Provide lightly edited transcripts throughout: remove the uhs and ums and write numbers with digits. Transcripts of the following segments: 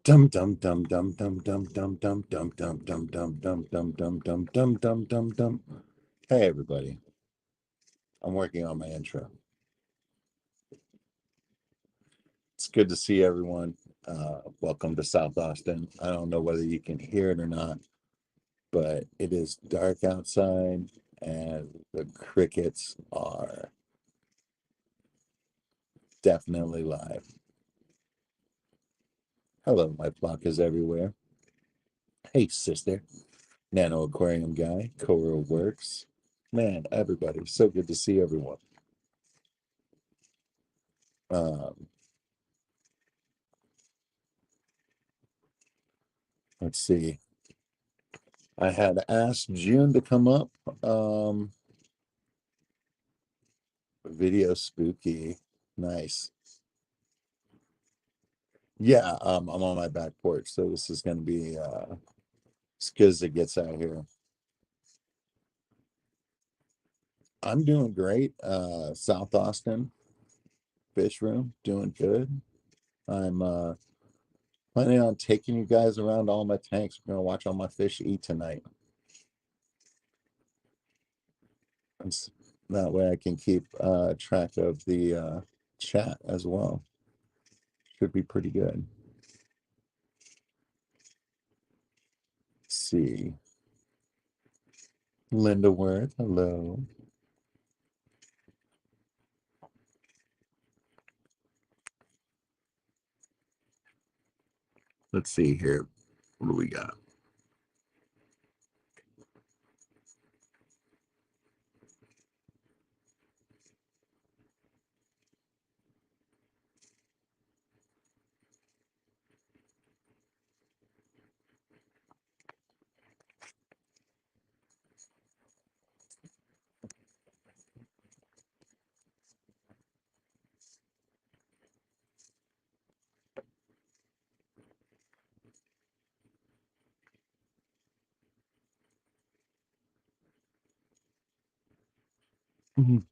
Dum dum dum dum dum dum dum dum dum dum dum dum dum dum dum dum dum dum dum dum. Hey everybody, I'm working on my intro. It's good to see everyone. Welcome to South Austin. I don't know whether you can hear it or not, but it is dark outside and the crickets are definitely live. Hello, my flock is everywhere. Hey sister, Nano Aquarium Guy, Coral Works. Man, everybody, so good to see everyone. Um, let's see. I had asked June to come up. Video spooky. Nice. Yeah, I'm on my back porch, so this is gonna be as good as it gets out here. I'm doing great. South Austin fish room, doing good. I'm planning on taking you guys around all my tanks. We're gonna watch all my fish eat tonight. And that way I can keep track of the chat as well. Should be pretty good. Let's see. Linda Worth, hello. Let's see here. What do we got?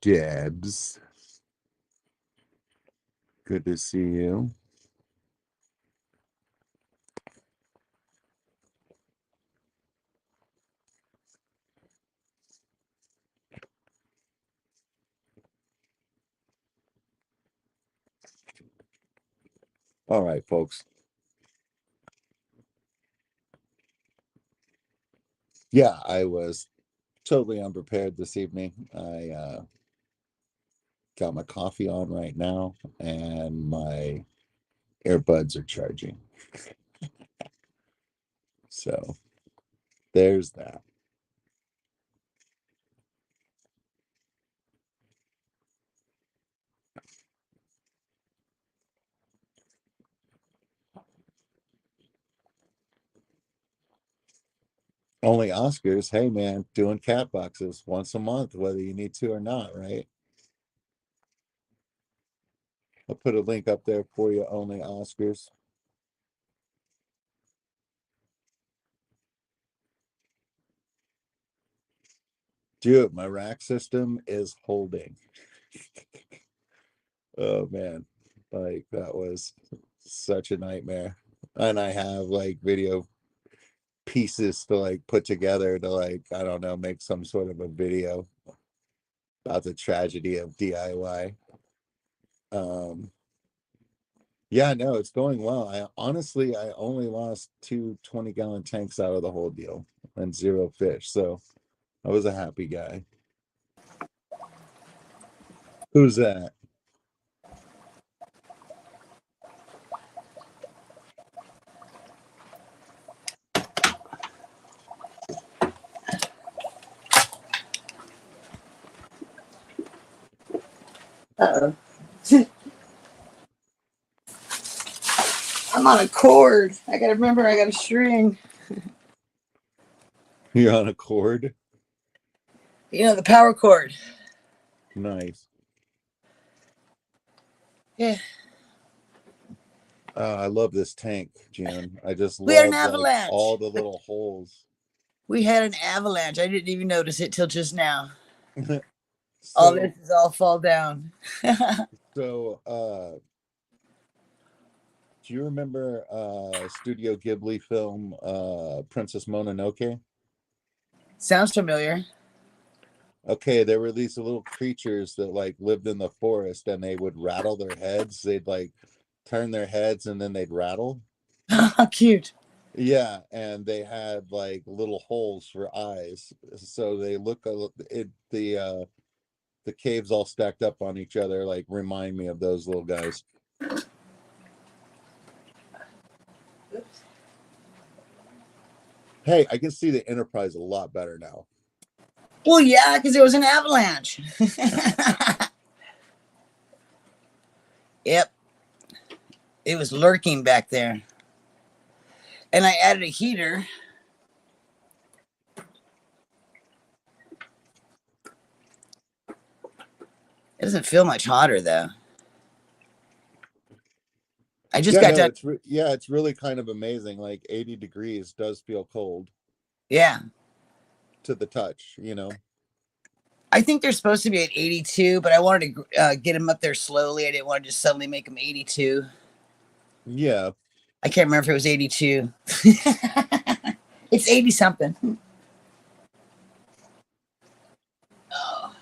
Debs. Good to see you. All right, folks. Yeah, I was totally unprepared this evening. I got my coffee on right now, and my earbuds are charging. So there's that. Only Oscars. Hey, man, doing cat boxes once a month, whether you need to or not, right? I'll put a link up there for you. Only Oscars. Dude, my rack system is holding. Oh man, like that was such a nightmare. And I have like video pieces to like put together to like, I don't know, make some sort of a video about the tragedy of DIY. Um yeah, no, it's going well. I only lost two 20-gallon tanks out of the whole deal and zero fish. So I was a happy guy. Who's that? Uh-oh. I'm on a cord. I gotta remember I got a string. You're on a cord? You know, the power cord. Nice. Yeah. I love this tank, June. I just We had an love like all avalanche. the little holes. We had an avalanche. I didn't even notice it till just now. All So this is all fall down. so Do you remember Studio Ghibli film Princess Mononoke? Sounds familiar. Okay, there were these little creatures that like lived in the forest and they would rattle their heads. They'd like turn their heads and then they'd rattle. How cute. Yeah, and they had like little holes for eyes. So they look the caves all stacked up on each other like remind me of those little guys. Hey, I can see the Enterprise a lot better now. Well, yeah, because it was an avalanche. Yep. It was lurking back there. And I added a heater. It doesn't feel much hotter though. I just Yeah, got no, done. it's really kind of amazing. Like 80 degrees does feel cold Yeah. to the touch, you know. I think they're supposed to be at 82, but I wanted to get them up there slowly. I didn't want to just suddenly make them 82. Yeah. I can't remember if it was 82. It's 80 something. Oh.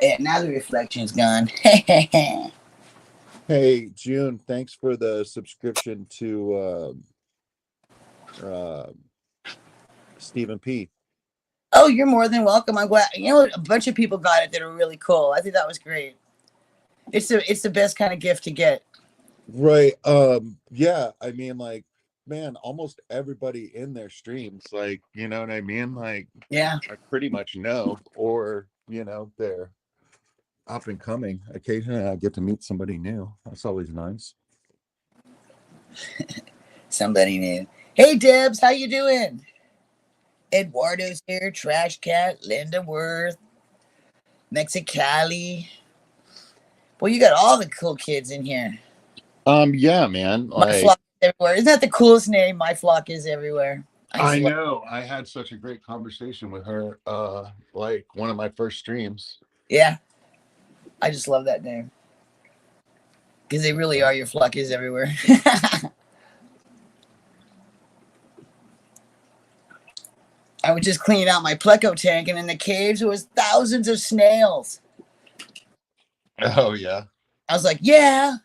Yeah, now the reflection's gone. Hey, June, thanks for the subscription to Stephen P. Oh, you're more than welcome. I'm glad. You know, a bunch of people got it that are really cool. I think that was great. It's the best kind of gift to get. Right. Yeah, I mean like man, almost everybody in their streams, like, you know what I mean? Like Yeah. I pretty much know, or you know, they're up and coming. Occasionally I get to meet somebody new. That's always nice. Somebody new. Hey, Debs, how you doing? Eduardo's here. Trash Cat, Linda Worth, Mexicali. Well, you got all the cool kids in here. Yeah, man. My Like flock is everywhere. Isn't that the coolest name? My flock is everywhere. I just I love. know. I had such a great conversation with her like one of my first streams. Yeah, I just love that name because they really are. Your flock is everywhere. I was just cleaning out my pleco tank, and in the caves there was thousands of snails. Oh yeah. I was like, yeah,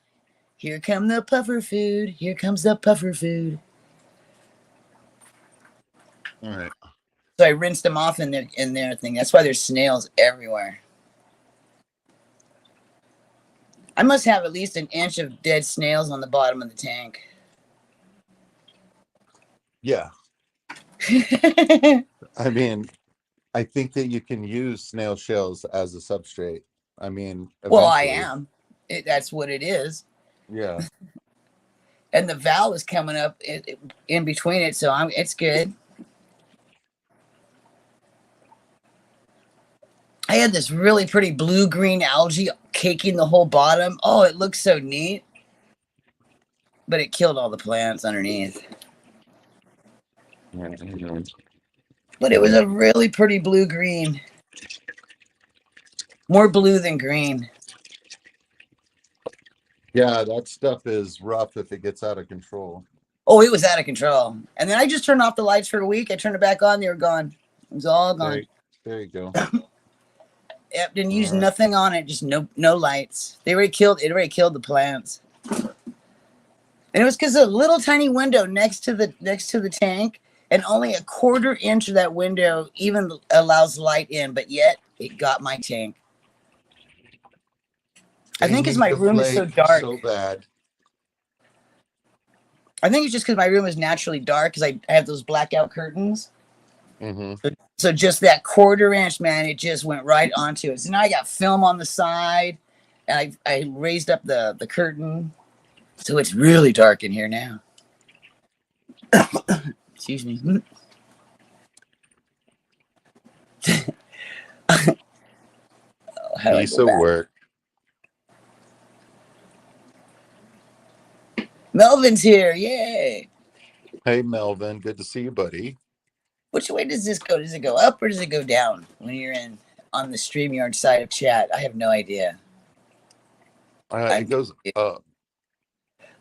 here come the puffer food. Here comes the puffer food. All right. So I rinsed them off in their thing. That's why there's snails everywhere. I must have at least an inch of dead snails on the bottom of the tank. Yeah. I mean, I think that you can use snail shells as a substrate. I mean, Well, I eventually. am. That's what it is. Yeah. And the valve is coming up in between it, so it's good. I had this really pretty blue-green algae caking the whole bottom. Oh, it looks so neat. But it killed all the plants underneath. But it was a really pretty blue-green. More blue than green. Yeah, that stuff is rough if it gets out of control. Oh, it was out of control. And then I just turned off the lights for a week. I turned it back on. They were gone. It was all gone. There you go. Yep, didn't use nothing on it. Just no lights. It already killed the plants. And it was because a little tiny window next to the tank, and only a 1/4 inch of that window even allows light in, but yet it got my tank. I think because my room is so dark. So bad. I think it's just because my room is naturally dark because I have those blackout curtains. Mm-hmm. So just that 1/4 inch, man, it just went right onto it. So now I got film on the side, and I raised up the curtain, so it's really dark in here now. Excuse me. Piece of work. Melvin's here, yay! Hey Melvin, good to see you, buddy. Which way does this go? Does it go up or does it go down when you're in on the StreamYard side of chat? I have no idea. It goes up.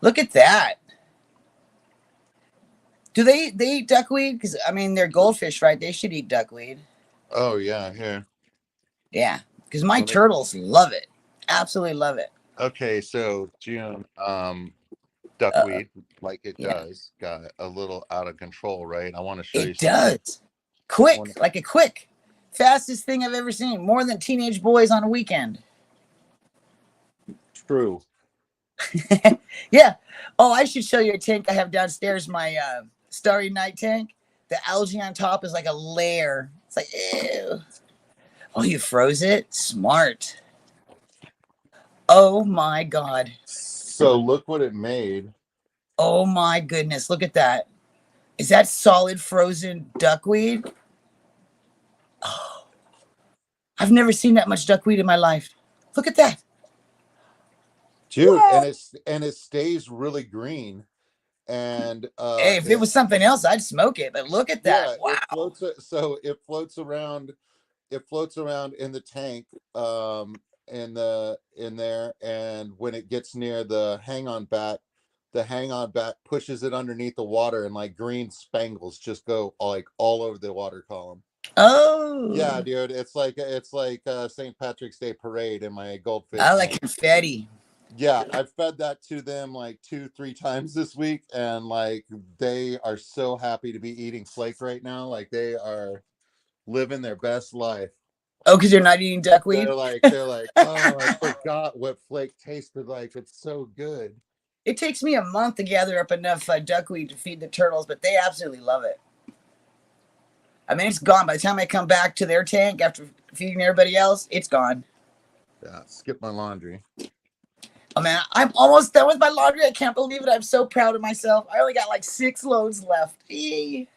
Look at that. Do they eat duckweed? Because I mean, they're goldfish, right? They should eat duckweed. Oh yeah, here. Yeah, because my turtles love it. Absolutely love it. Okay, so June, Uh, duckweed, like it yeah, does, got a little out of control, right? I want to show you it something. does. Quick, like a quick, fastest thing I've ever seen. More than teenage boys on a weekend. True. Yeah. Oh, I should show you a tank I have downstairs. My Starry Night tank. The algae on top is like a layer. It's like, ew. Oh, you froze it? Smart. Oh my God. So look what it made. Oh my goodness. Look at that. Is that solid frozen duckweed? Oh, I've never seen that much duckweed in my life. Look at that. Dude, and it stays really green. And Hey, if it was something else, I'd smoke it. But look at that. yeah, Wow. it floats around in the tank in there, and when it gets near the hang on back pushes it underneath the water, and like green spangles just go like all over the water column. Oh. Yeah, dude, it's like St. Patrick's Day parade in my goldfish I like tank. confetti. Yeah, I've fed that to them like 2-3 times this week, and like they are so happy to be eating flake right now. Like they are living their best life. Oh, because you're not eating duckweed? They're like, oh, I forgot what flake tasted like. It's so good. It takes me a month to gather up enough duckweed to feed the turtles, but they absolutely love it. I mean, it's gone. By the time I come back to their tank after feeding everybody else, it's gone. Yeah, skip my laundry. Oh man, I'm almost done with my laundry. I can't believe it. I'm so proud of myself. I only got like 6 loads left. Eee.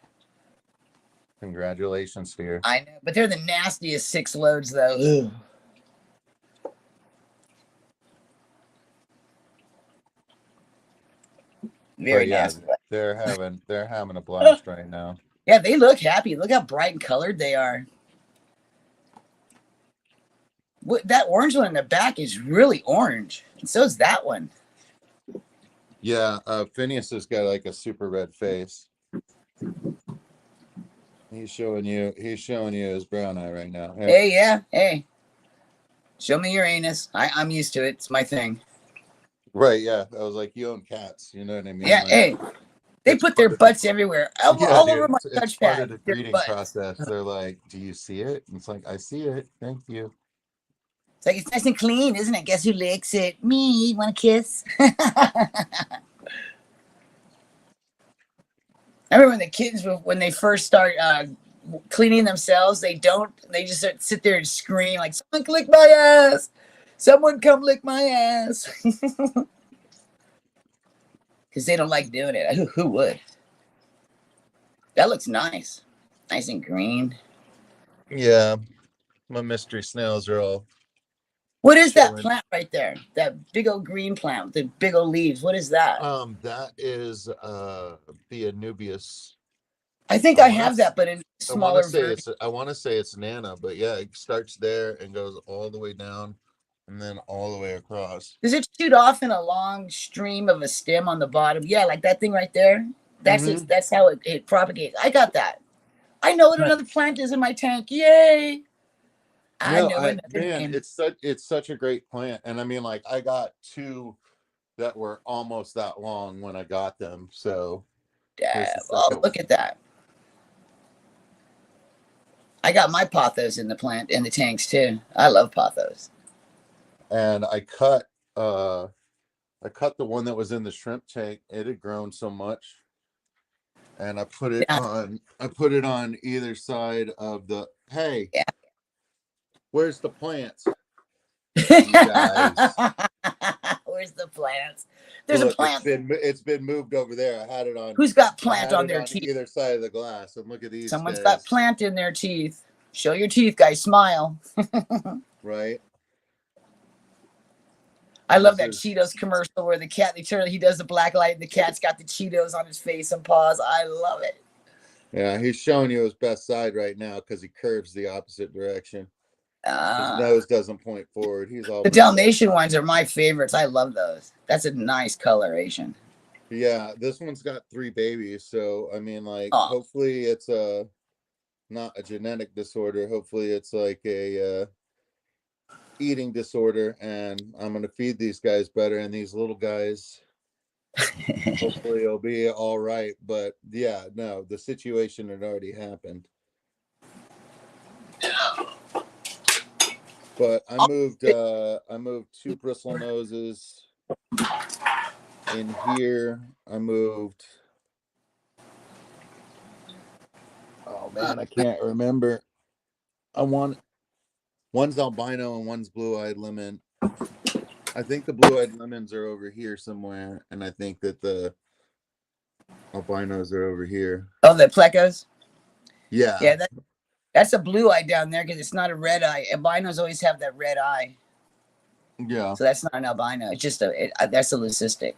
Congratulations, dear. I know, but they're the nastiest 6 loads though. Ugh. Very nasty. They're having a blast right now. Yeah, they look happy. Look how bright and colored they are. That orange one in the back is really orange, and so is that one. Yeah, Phineas has got like a super red face. He's showing you his brown eye right now. Hey, yeah, hey. Show me your anus. I'm used to it. It's my thing. Right, yeah. I was like, you own cats, you know what I mean? Yeah, like, hey. They put their butts everywhere. All over my touchpad. It's part of the breeding process. They're like, do you see it? And it's like, I see it. Thank you. It's like, it's nice and clean, isn't it? Guess who licks it? Me. Want a kiss? I remember when the kittens, when they first start cleaning themselves, they just sit there and scream like, someone lick my ass. Someone come lick my ass. Because they don't like doing it. Who would? That looks nice. Nice and green. Yeah. My mystery snails are all. What is that plant right there? That big old green plant with the big old leaves. What is that? That is the Anubias. I think I have that, but in smaller version. I want to say it's Nana, but yeah, it starts there and goes all the way down and then all the way across. Does it shoot off in a long stream of a stem on the bottom? Yeah, like that thing right there. That's it. That's how it propagates. I got that. I know what another plant is in my tank. Yay! It's such a great plant, and I mean, like, I got 2 that were almost that long when I got them. So, look at that. I got my pothos in the tanks too. I love pothos. And I cut the one that was in the shrimp tank. It had grown so much, and I put it on either side of the. Hey, where's the plants? You guys. Where's the plants? There's a plant. It's been moved over there. I had it on. Who's got plant on their teeth? Either side of the glass. And look at these. Someone's got plant in their teeth. Show your teeth, guys. Smile. Right. I love that Cheetos commercial where the cat, he does the black light and the cat's got the Cheetos on his face and paws. I love it. Yeah, he's showing you his best side right now because he curves the opposite direction. His Ah, nose doesn't point forward. He's all the messed up. Dalmatian ones are my favorites. I love those. That's a nice coloration. Yeah, this one's got 3 babies, so I mean, like, Oh, hopefully it's a not a genetic disorder. Hopefully it's like a eating disorder, and I'm gonna feed these guys better, and these little guys hopefully it'll be all right. But yeah, no, the situation had already happened. But I moved 2 bristle noses in here. I moved, oh man, I can't remember. I want One's albino and one's blue-eyed lemon. I think the blue-eyed lemons are over here somewhere, and I think that the albinos are over here. oh, the plecos. Yeah, Yeah, that's a blue eye down there because it's not a red eye. Albinos always have that red eye, yeah, so that's not an albino. It's just that's a leucistic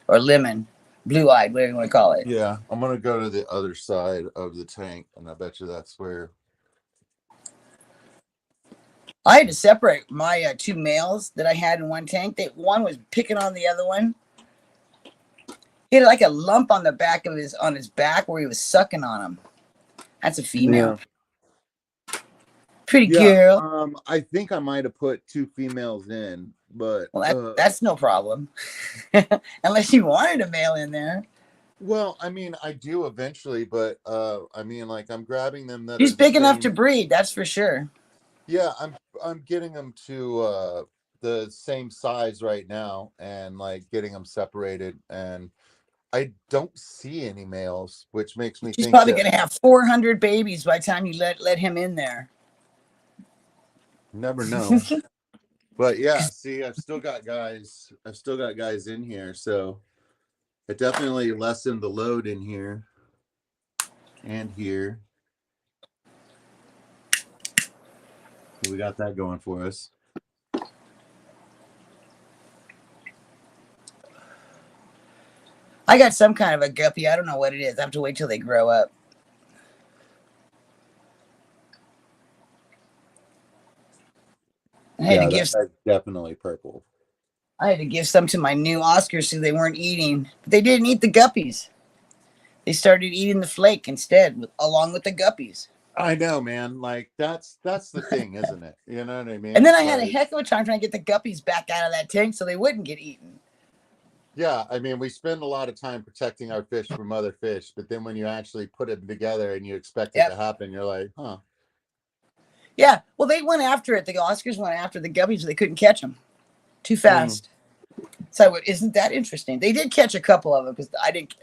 or lemon, blue eyed, whatever you want to call it. yeah. I'm gonna go to the other side of the tank, and I bet you that's where. I had to separate my 2 males that I had in one tank. One was picking on the other one. He had like a lump on the back of his back where he was sucking on him. That's a Yeah, female. Pretty yeah. girl. I think I might have put 2 females in, but Well, that's no problem, unless you wanted a male in there. well, I mean, I do eventually, but I mean, like, I'm grabbing them that are He's the big enough to same. breed, that's for sure. Yeah, I'm getting them to the same size right now, and like getting them separated, and I don't see any males, which makes me She's think probably that gonna have 400 babies by the time you let him in there. never know. But yeah, see, I've still got guys in here, so it definitely lessened the load in here and here. So we got that going for us. I got some kind of a guppy. I don't know what it is. I have to wait till they grow up. I had to Yeah, that give guy's definitely purple. I had to give some to my new Oscars so they weren't eating. But they didn't eat the guppies. They started eating the flake instead, along with the guppies. I know, man. Like that's the thing, isn't it? You know what I mean? And then I It's had a like, heck of a time trying to get the guppies back out of that tank so they wouldn't get eaten. yeah, I mean, we spend a lot of time protecting our fish from other fish, but then when you actually put it together and you expect it to Yep. happen, you're like, huh? Yeah. Well, they went after it. The Oscars went after the guppies, but they couldn't catch them. Too Mm, fast. So isn't that interesting? They did catch a couple of them because I didn't.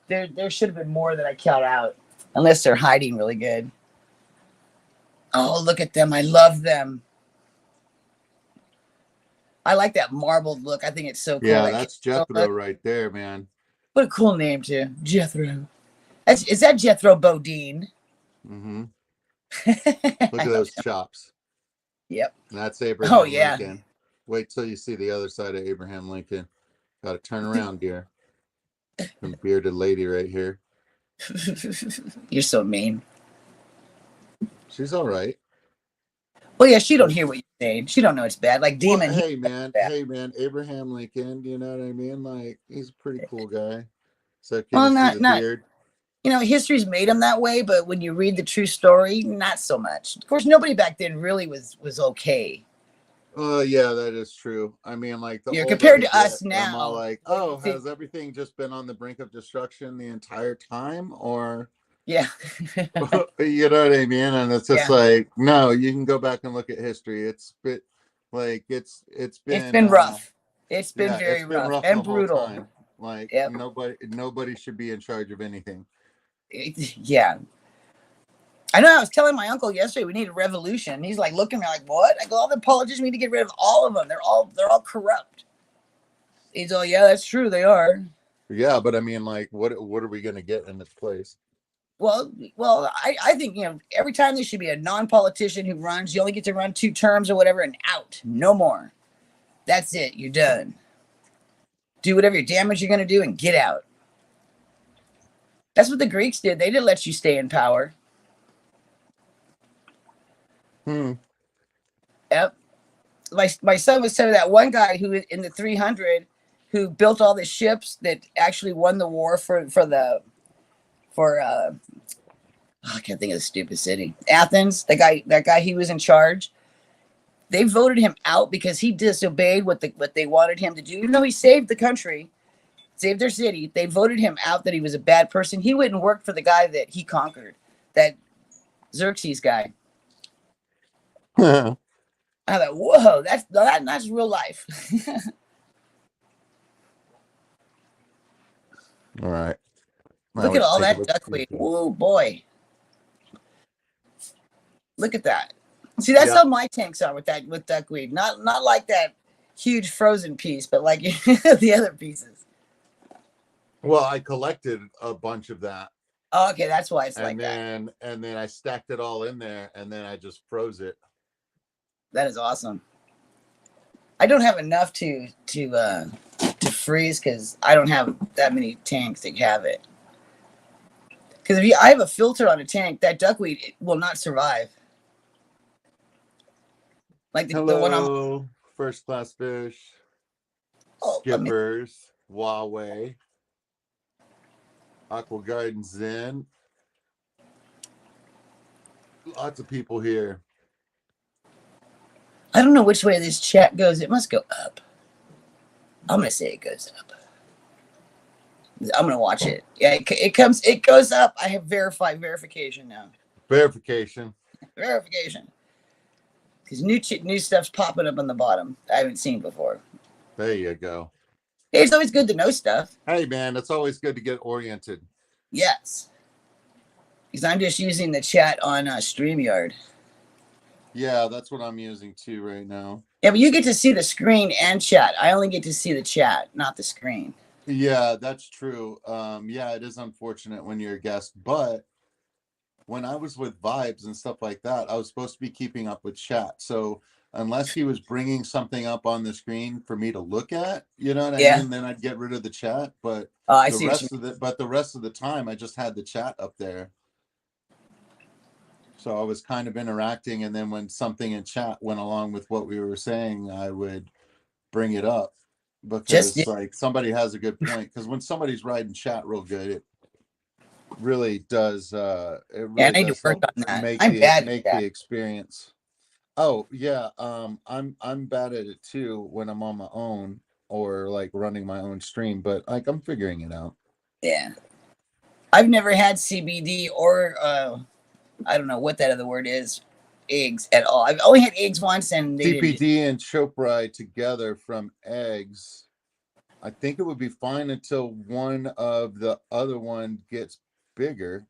There should have been more that I caught out, unless they're hiding really good. Oh, look at them! I love them. I like that marbled look. I think it's so cool. yeah, That that's look. Jethro right there, man. What a cool name too, Jethro. Is that Jethro Bodine? Mm-hmm. Look at I those love him. chops. Yep. That's Oh Abraham yeah. Lincoln. Wait till you see the other side of Abraham Lincoln. Got to turn around, dear. Some bearded lady right here. You're so mean. She's all right. Well, yeah, she don't hear what you're saying. She don't know it's bad. Like Well, Demon, he bad. hey man, Abraham Lincoln. You know what I mean? Like, he's a pretty cool guy. So can you Well, see not the not beard? history's made him that way, but when you read the true story, not so much. Of course, nobody back then really was okay. Oh yeah, that is true. I mean, like, the older Compared I to get, us I'm all now. like, oh, has everything just been on the brink of destruction the entire time, or Yeah. you know what I mean? And it's just Yeah. like, no, you can go back and look at history. It's been like it's It's been been rough. It's been yeah, it's very been rough rough and the whole brutal. time. Like, Yep. nobody should be in charge of anything. Yeah. I know. I was telling my uncle yesterday we need a revolution. He's like looking at me like, "What?" I go, "All the politicians, we need to get rid of all of them. They're all corrupt." He's all, "Yeah, that's true. They are." Yeah, but I mean, like, what are we gonna get in its place? Well, I think every time there should be a non-politician who runs. You only get to run 2 terms or whatever, and out, no more. That's it. You're done. Do whatever your damage you're gonna do and get out. That's what the Greeks did. They didn't let you stay in power. Hmm. Yep. My son was telling that one guy who in the 300 who built all the ships that actually won the war for I can't think of the stupid city, Athens. That guy he was in charge. They voted him out because he disobeyed what they wanted him to do. Even though he saved the country, saved their city, they voted him out that he was a bad person. He went and worked for the guy that he conquered, that Xerxes guy. All I thought, whoa, that's real life. right. Now Look we at should all take a that look at these duckweed. things. Whoa, boy. Look at that. See, that's Yeah. how my tanks are with duckweed. Not like that huge frozen piece, but like the other pieces. Well, I collected a bunch of that, Oh, okay, that's why it's and like that. then I stacked it all in there, and then I just froze it. That is awesome. I don't have enough to freeze because I don't have that many tanks that have it. Because I have a filter on a tank, that duckweed will not survive. Like the one on. Hello, first class fish, Oh, let me. skippers, Huawei, Aqua Garden Zen. Lots of people here. I don't know which way this chat goes. It must go up. I'm gonna say it goes up. I'm gonna watch it. Yeah, it goes up. I have verification now. Verification. Verification. Because new stuff's popping up on the bottom. I haven't seen before. There you go. Hey, it's always good to know stuff. Hey, man, it's always good to get oriented. Yes. Because I'm just using the chat on StreamYard. Yeah, that's what I'm using too right now. Yeah, but you get to see the screen and chat. I only get to see the chat, not the screen. Yeah, that's true. Yeah, it is unfortunate when you're a guest, but when I was with Vibes and stuff like that, I was supposed to be keeping up with chat. So unless he was bringing something up on the screen for me to look at, you know what I Yeah. mean? Then I'd get rid of the chat. But I the see what you rest of the rest of the time, I just had the chat up there. So I was kind of interacting, and then when something in chat went along with what we were saying, I would bring it up just because like somebody has a good point. Because when somebody's writing chat real good, it really does I need to work help on that. make I'm bad at the that. experience. Oh yeah, I'm bad at it too when I'm on my own or like running my own stream, but like I'm figuring it out. Yeah. I've never had CBD or I don't know what that other word is, eggs at all. I've only had eggs once, and they didn't. CPD and Chopra together from eggs. I think it would be fine until one of the other one gets bigger.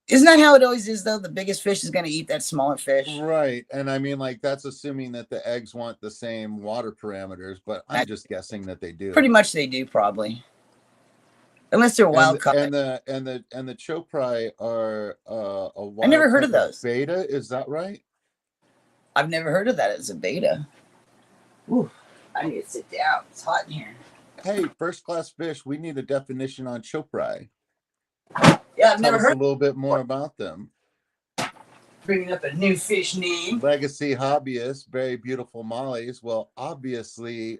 Isn't that how it always is, though? The biggest fish is going to eat that smaller fish. Right. And I mean, like, that's assuming that the eggs want the same water parameters, but I'm just guessing that they do. Pretty much they do, probably. Unless they're wild caught. And the Chopra are a I never wild heard of type of those. beta, is that right? I've never heard of that as a beta. Ooh, I need to sit down. It's hot in here. Hey, first class fish, we need a definition on Chopra. Yeah, I've never Tell us heard. a little bit more about them. Bringing up a new fish name. Legacy hobbyists, very beautiful mollies. Well, obviously,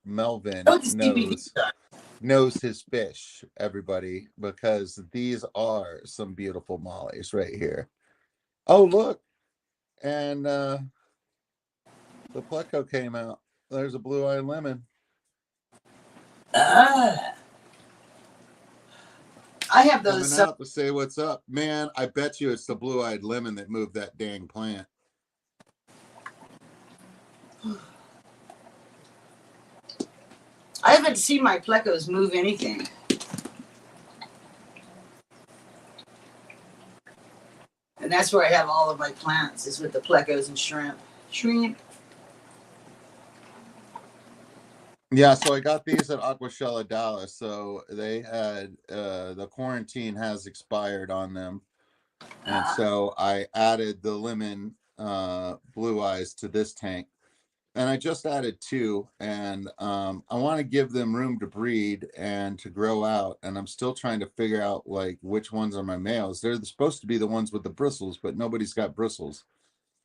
Melvin knows his fish, everybody, because these are some beautiful mollies right here. Oh, look, and the pleco came out. There's a blue-eye lemon. I have those coming out to say what's up, man. I bet you it's the blue-eyed lemon that moved that dang plant. I haven't seen my plecos move anything. And that's where I have all of my plants, is with the plecos and shrimp. Shrimp. Yeah, so I got these at Aquashella Dallas. So they had the quarantine has expired on them. And so I added the lemon blue eyes to this tank. And I just added 2, and I want to give them room to breed and to grow out. And I'm still trying to figure out like which ones are my males. They're supposed to be the ones with the bristles, but nobody's got bristles.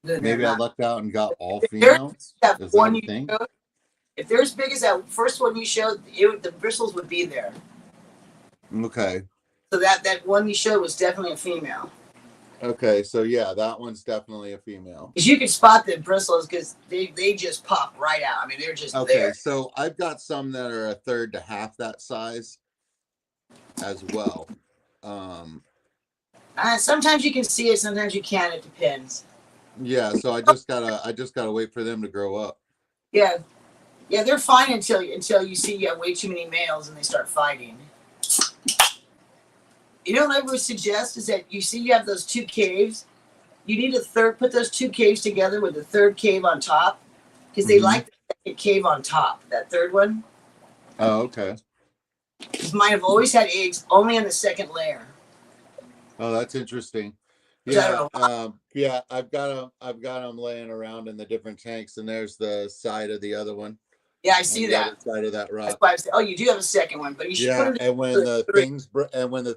Then they're Maybe I not. lucked out and got all If there's females. that Is that one a you thing? showed, if they're as big as that first one you showed, the bristles would be there. Okay. So that one you showed was definitely a female. Okay. So yeah, that one's definitely a female. Because you can spot the bristles because they just pop right out. I mean, they're just Okay. there. So I've got some that are a third to half that size as well. Um, Sometimes you can see it, sometimes you can't. It depends. yeah. So I just gotta wait for them to grow up. Yeah, yeah, they're fine until you see you have way too many males and they start fighting. You know what I would suggest is that you see you have those two caves. You need a third. Put those two caves together with the third cave on top because they Mm-hmm. like the second cave on top. That third one. Oh, okay. Because mine have always had eggs only in the second layer. Oh, that's interesting. Which I don't Yeah, know. yeah, I've got them laying around in the different tanks, and there's the side of the other one Yeah, I on see the that. other side of that That's rock. why I said, oh, you do have a second one, but you should put Yeah, it and when in the three.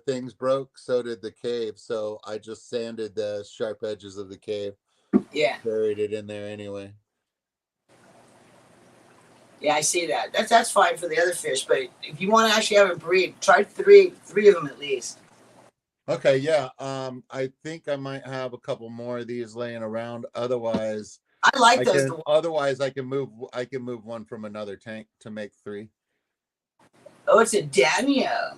things broke, so did the cave. So I just sanded the sharp edges of the cave, Yeah, buried it in there anyway. yeah, I see that. That's fine for the other fish, but if you want to actually have a breed, try three of them at least. Okay, yeah. I think I might have a couple more of these laying around. I like those. Otherwise I can move one from another tank to make three. Oh, it's a Danio.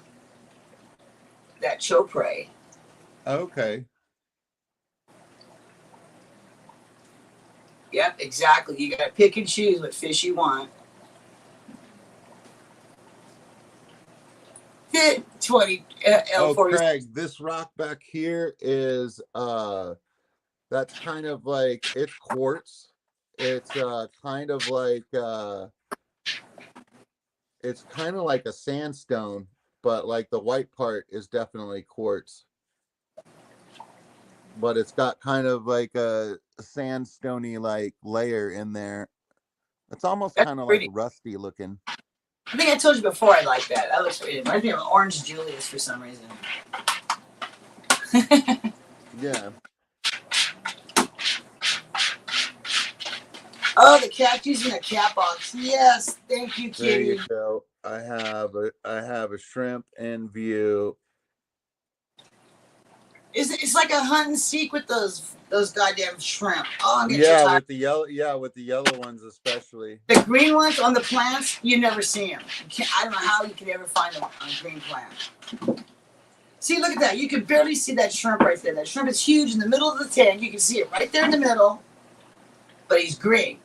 That chopre. Okay. Yep, exactly. You got to pick and choose what fish you want. Hit 20 Oh, L40. Craig, this rock back here is that's kind of like it's quartz. It's it's kind of like a sandstone, but like the white part is definitely quartz. But it's got kind of like a sandstony like layer in there. It's almost That's kind of like pretty. rusty looking. I think I told you before I like that. That looks pretty. It reminds me of Orange Julius for some reason. Yeah. Oh, the cat using a cat box. Yes, thank you, There you kitty. go. I have a shrimp in view. It's like a hunt and seek with those goddamn shrimp. Oh, I'm getting so Yeah, tired. with the yellow, yeah, with the yellow ones especially. The green ones on the plants, you never see them. I don't know how you can ever find them on a green plant. See, look at that. You can barely see that shrimp right there. That shrimp is huge in the middle of the tank. You can see it right there in the middle, but he's green.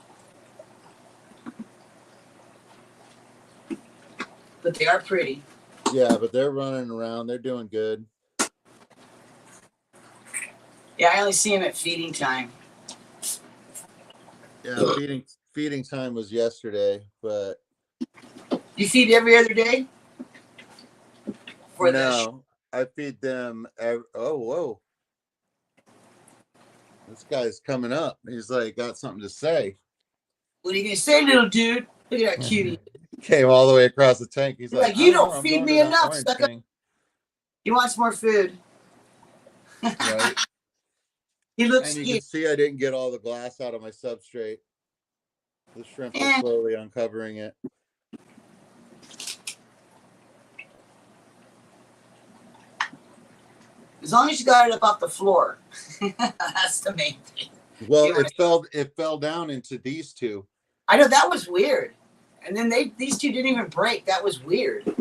But they are pretty. Yeah, but they're running around. They're doing good. Yeah, I only see him at feeding time. Yeah, feeding time was yesterday, but You feed every other day? For the no, I feed them. Oh, whoa! This guy's coming up. He's like got something to say. what are you gonna say, little dude? Look at that cutie. Came all the way across the tank. He's He's like, like, I you don't don't know. I'm feed going to me that enough, orange sucker. thing, He wants more food. right? He looks And you can scared. see I didn't get all the glass out of my substrate. The shrimp are Eh, slowly uncovering it. as long as you got it up off the floor. That's the main thing. Well, You wanna- it fell down into these two. I know that was weird. And then these two didn't even break. That was weird.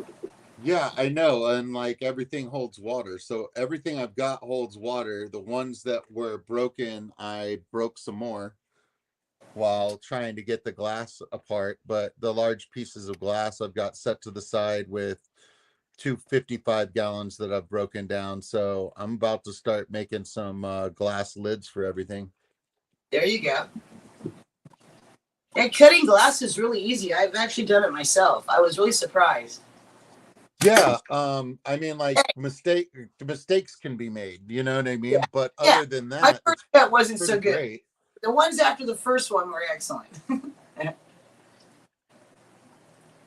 Yeah, I know. And like everything holds water. So everything I've got holds water. The ones that were broken, I broke some more while trying to get the glass apart. But the large pieces of glass I've got set to the side with 255 gallons that I've broken down. So I'm about to start making some glass lids for everything. There you go. And cutting glass is really easy. I've actually done it myself. I was really surprised. Yeah, I mean, like mistakes can be made, you know what I Yeah. mean? But Yeah. other than My that, first it's cut wasn't pretty so good. great. The ones after the first one were excellent. All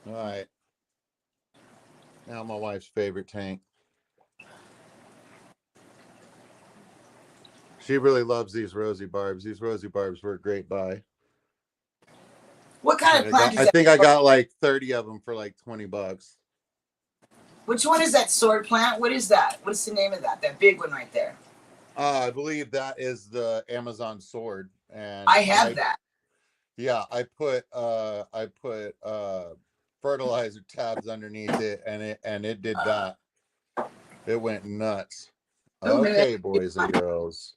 right. Now my wife's favorite tank. She really loves these rosy barbs. These rosy barbs were a great buy. What kind of plant is I that? think I got like 30 of them for like $20. Which one is that sword plant? What is that? What's the name of that? That big one right there. I believe that is the Amazon sword, and I have that. yeah, I put fertilizer tabs underneath it, and it did that. It went nuts. Oh, maybe Okay, boys and girls.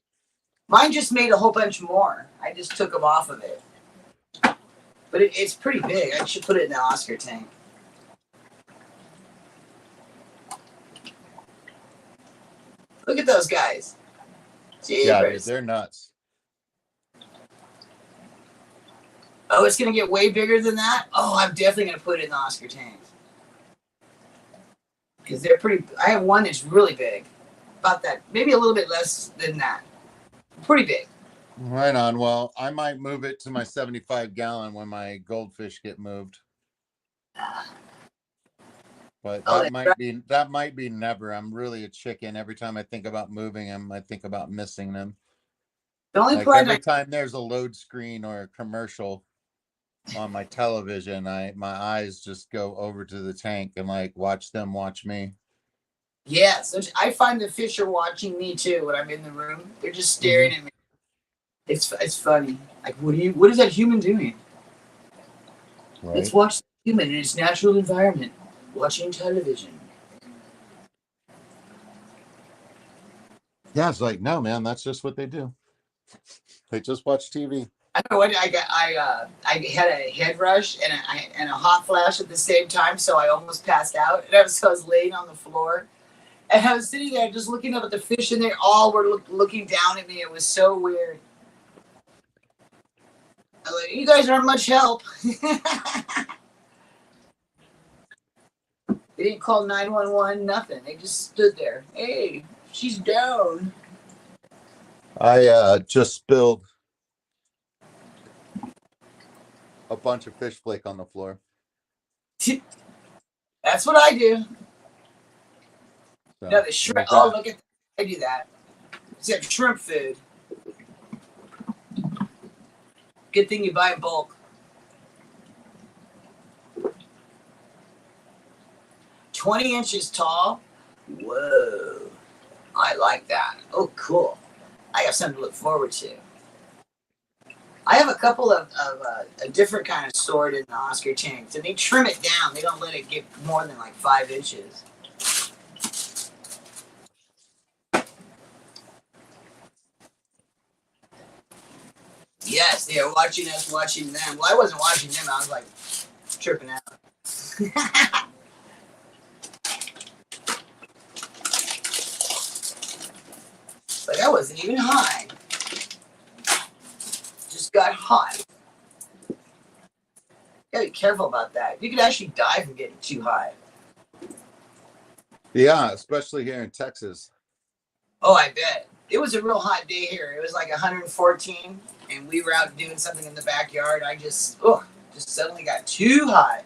mine just made a whole bunch more. I just took them off of it. But it's pretty big. I should put it in the Oscar tank. Look at those guys. Yeah, dude, Jeepers. they're nuts. Oh, it's going to get way bigger than that? Oh, I'm definitely going to put it in the Oscar tank. Because they're pretty... I have one that's really big. About that. Maybe a little bit less than that. Pretty big. Right on. Well, I might move it to my 75-gallon when my goldfish get moved. But that might be never. I'm really a chicken. Every time I think about moving them, I think about missing them. The only Like part every time there's a load screen or a commercial on my television, my eyes just go over to the tank and like watch them watch me. Yes, I find the fish are watching me too when I'm in the room. They're just staring at me. It's funny. Like, what is that human doing? Right. Let's watch the human in its natural environment, watching television. Yeah, it's like, no, man, that's just what they do. They just watch TV. I know what I got. I had a head rush and a hot flash at the same time, so I almost passed out. And I was laying on the floor, and I was sitting there just looking up at the fish, and they all were looking down at me. It was so weird. I was like, you guys aren't much help. They didn't call 911, nothing. They just stood there. Hey, she's down. I just spilled a bunch of fish flake on the floor. That's what I do. So, No, the shrimp. Oh, look at that. I do that. Except shrimp food. Good thing you buy in bulk. 20 inches tall. Whoa. I like that. Oh, cool. I have something to look forward to. I have a couple of a different kind of sword in the Oscar tanks, and they trim it down. They don't let it get more than like 5 inches. Yes, they are watching us, watching them. Well, I wasn't watching them. I was like tripping out. Like I wasn't even high. Just got hot. You gotta be careful about that. You could actually die from getting too high. Yeah, especially here in Texas. Oh, I bet. It was a real hot day here. It was like 114, and we were out doing something in the backyard. I just suddenly got too hot.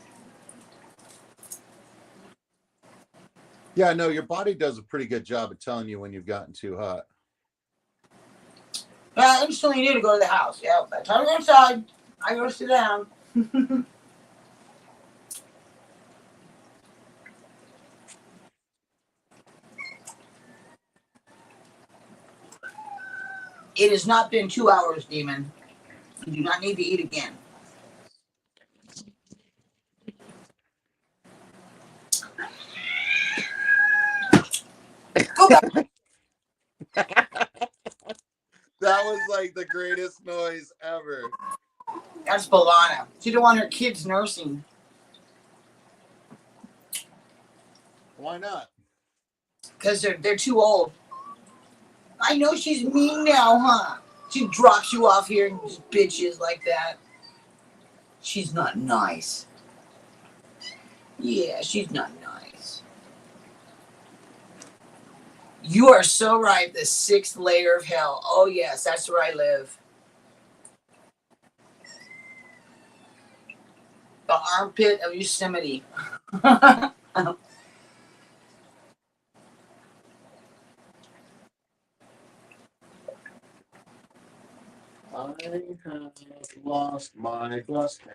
Yeah, no, your body does a pretty good job of telling you when you've gotten too hot. I'm just telling you to go to the house. Yeah, by the time I go inside, I go sit down. It has not been 2 hours, Demon. You do not need to eat again. Go back. That was like the greatest noise ever. That's Balana. She don't want her kids nursing. Why not? Because they're too old. I know she's mean now, huh? She drops you off here and just bitches like that. She's not nice. Yeah, she's not nice. You are so right. The 6th layer of hell. Oh, yes, that's where I live. The armpit of Yosemite. have lost my dustpan.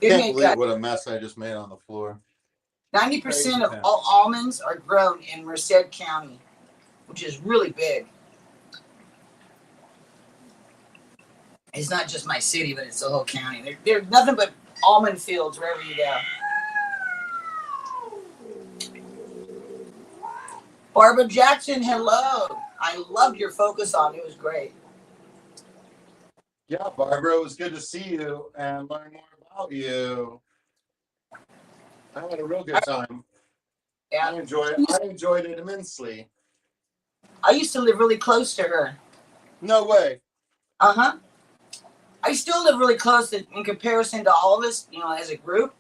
Can't believe what a mess I just made on the floor. 90% of all almonds are grown in Merced County, which is really big. It's not just my city, but it's the whole county. There's nothing but almond fields wherever you go. Barbara Jackson, hello. I loved your focus on it. It was great. Yeah, Barbara, it was good to see you and learn more about you. I had a real good time. Yeah. I enjoyed it immensely. I used to live really close to her. No way. Uh-huh. I still live really close in comparison to all of us, as a group.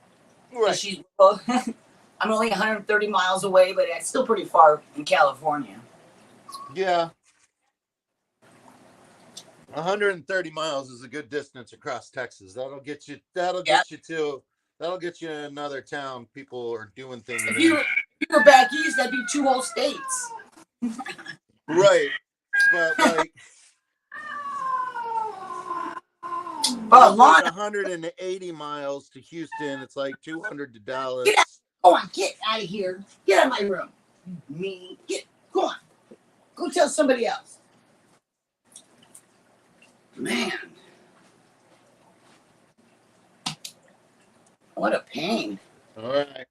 Right. She's I'm only 130 miles away, but it's still pretty far in California. Yeah. 130 miles is a good distance across Texas. That'll get you another town people are doing things. If you were back east, that'd be 2 whole states. Right. But like 180 miles to Houston, it's like 200 to Dallas. Get out of here. Get out of my room. Go on. Go tell somebody else. Man. What a pain. All right.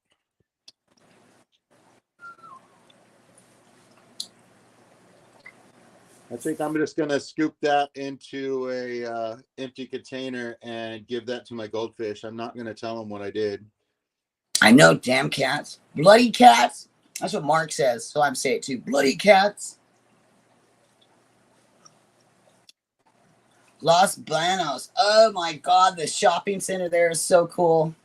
I think I'm just gonna scoop that into a empty container and give that to my goldfish. I'm not gonna tell them what I did. I know, damn cats. Bloody cats. That's what Mark says, so I'm saying it too. Bloody cats. Los Blanos. Oh my God, the shopping center there is so cool.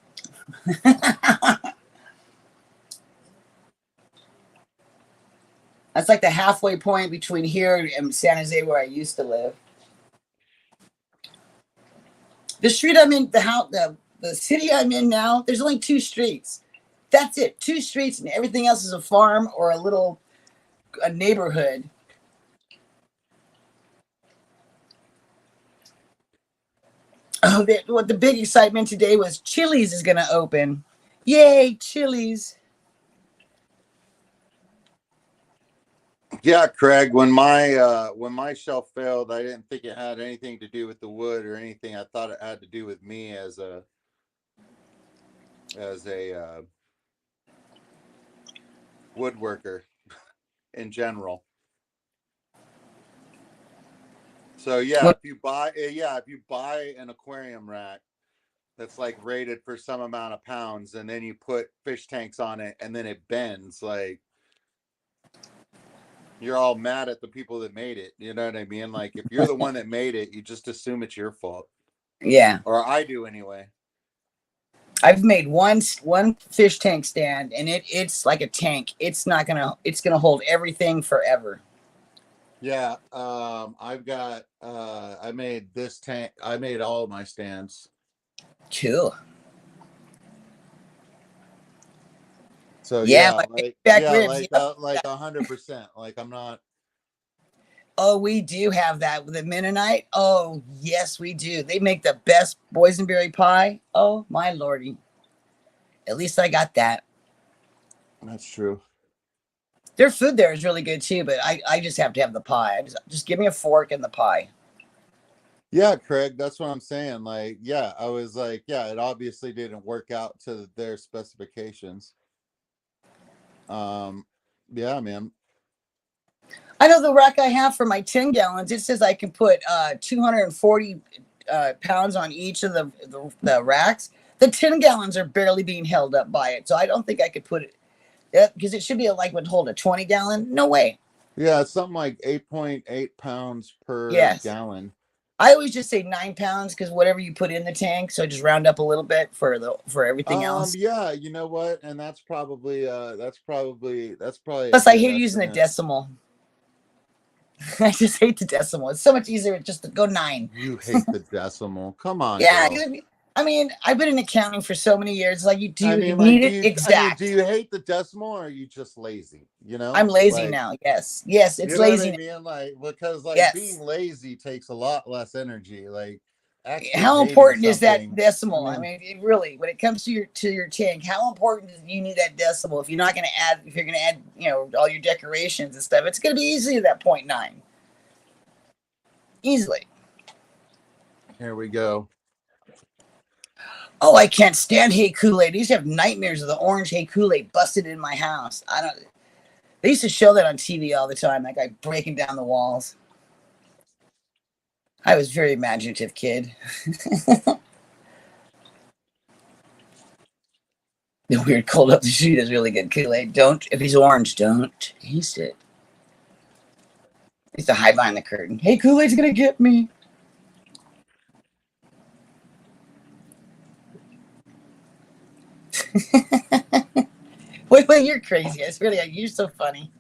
That's like the halfway point between here and San Jose, where I used to live. The street I'm in, the city I'm in now, there's only 2 streets. That's it. 2 streets, and everything else is a farm or a neighborhood. Oh, what the big excitement today was Chili's is going to open. Yay, Chili's. Yeah, Craig, when my shelf failed, I didn't think it had anything to do with the wood or anything. I thought it had to do with me as a woodworker in general. So yeah, if you buy an aquarium rack that's like rated for some amount of pounds, and then you put fish tanks on it and then it bends, like you're all mad at the people that made it. You know what I mean? Like if you're the one that made it, you just assume it's your fault. Yeah. Or I do anyway. I've made one fish tank stand, and it's like a tank. It's gonna hold everything forever. Yeah. I made this tank. I made all of my stands. Cool. So yeah, like 100%. Like I'm not. Oh, we do have that with the Mennonite. Oh, yes, we do. They make the best boysenberry pie. Oh, my lordy. At least I got that. That's true. Their food there is really good too, but I just have to have the pie. Just give me a fork and the pie. Yeah, Craig, that's what I'm saying. Like, yeah, I was like, yeah, it obviously didn't work out to their specifications. Yeah, man. I know the rack I have for my 10 gallons, it says I can put 240 pounds on each of the racks. The 10 gallons are barely being held up by it. So I don't think I could put it, because it should be would hold a 20 gallon. No way. Yeah, it's something like 8.8 pounds per gallon. I always just say 9 pounds because whatever you put in the tank, so I just round up a little bit for everything else. Yeah, you know what? And that's probably Plus I hate using the decimal. I just hate the decimal. It's so much easier just to go 9. You hate the decimal. Come on. Yeah, I mean, I've been in accounting for so many years. Like, you I do mean, like, need it do exact. you hate the decimal or are you just lazy? I'm lazy Like, now. Yes, yes, it's you know what I lazy. mean? Like, because like being Yes. lazy takes a lot less energy. Like, actually How hating important is that something. I decimal? I mean, mean, it really, when it comes to your tank, how important do you need that decimal? If you're not going to add, if you're going to add, all your decorations and stuff, it's going to be easily that 0.9, easily. here we go. Oh, I can't stand Hey Kool-Aid. I used to have nightmares of the orange Hey Kool-Aid busted in my house. I don't. They used to show that on TV all the time, that guy breaking down the walls. I was a very imaginative kid. The weird cold up the street is really good Kool-Aid. Don't, if he's orange, don't taste it. I used to hide behind the curtain. Hey, Kool-Aid's gonna get me. Wait, you're crazy. I swear to God, you're so funny.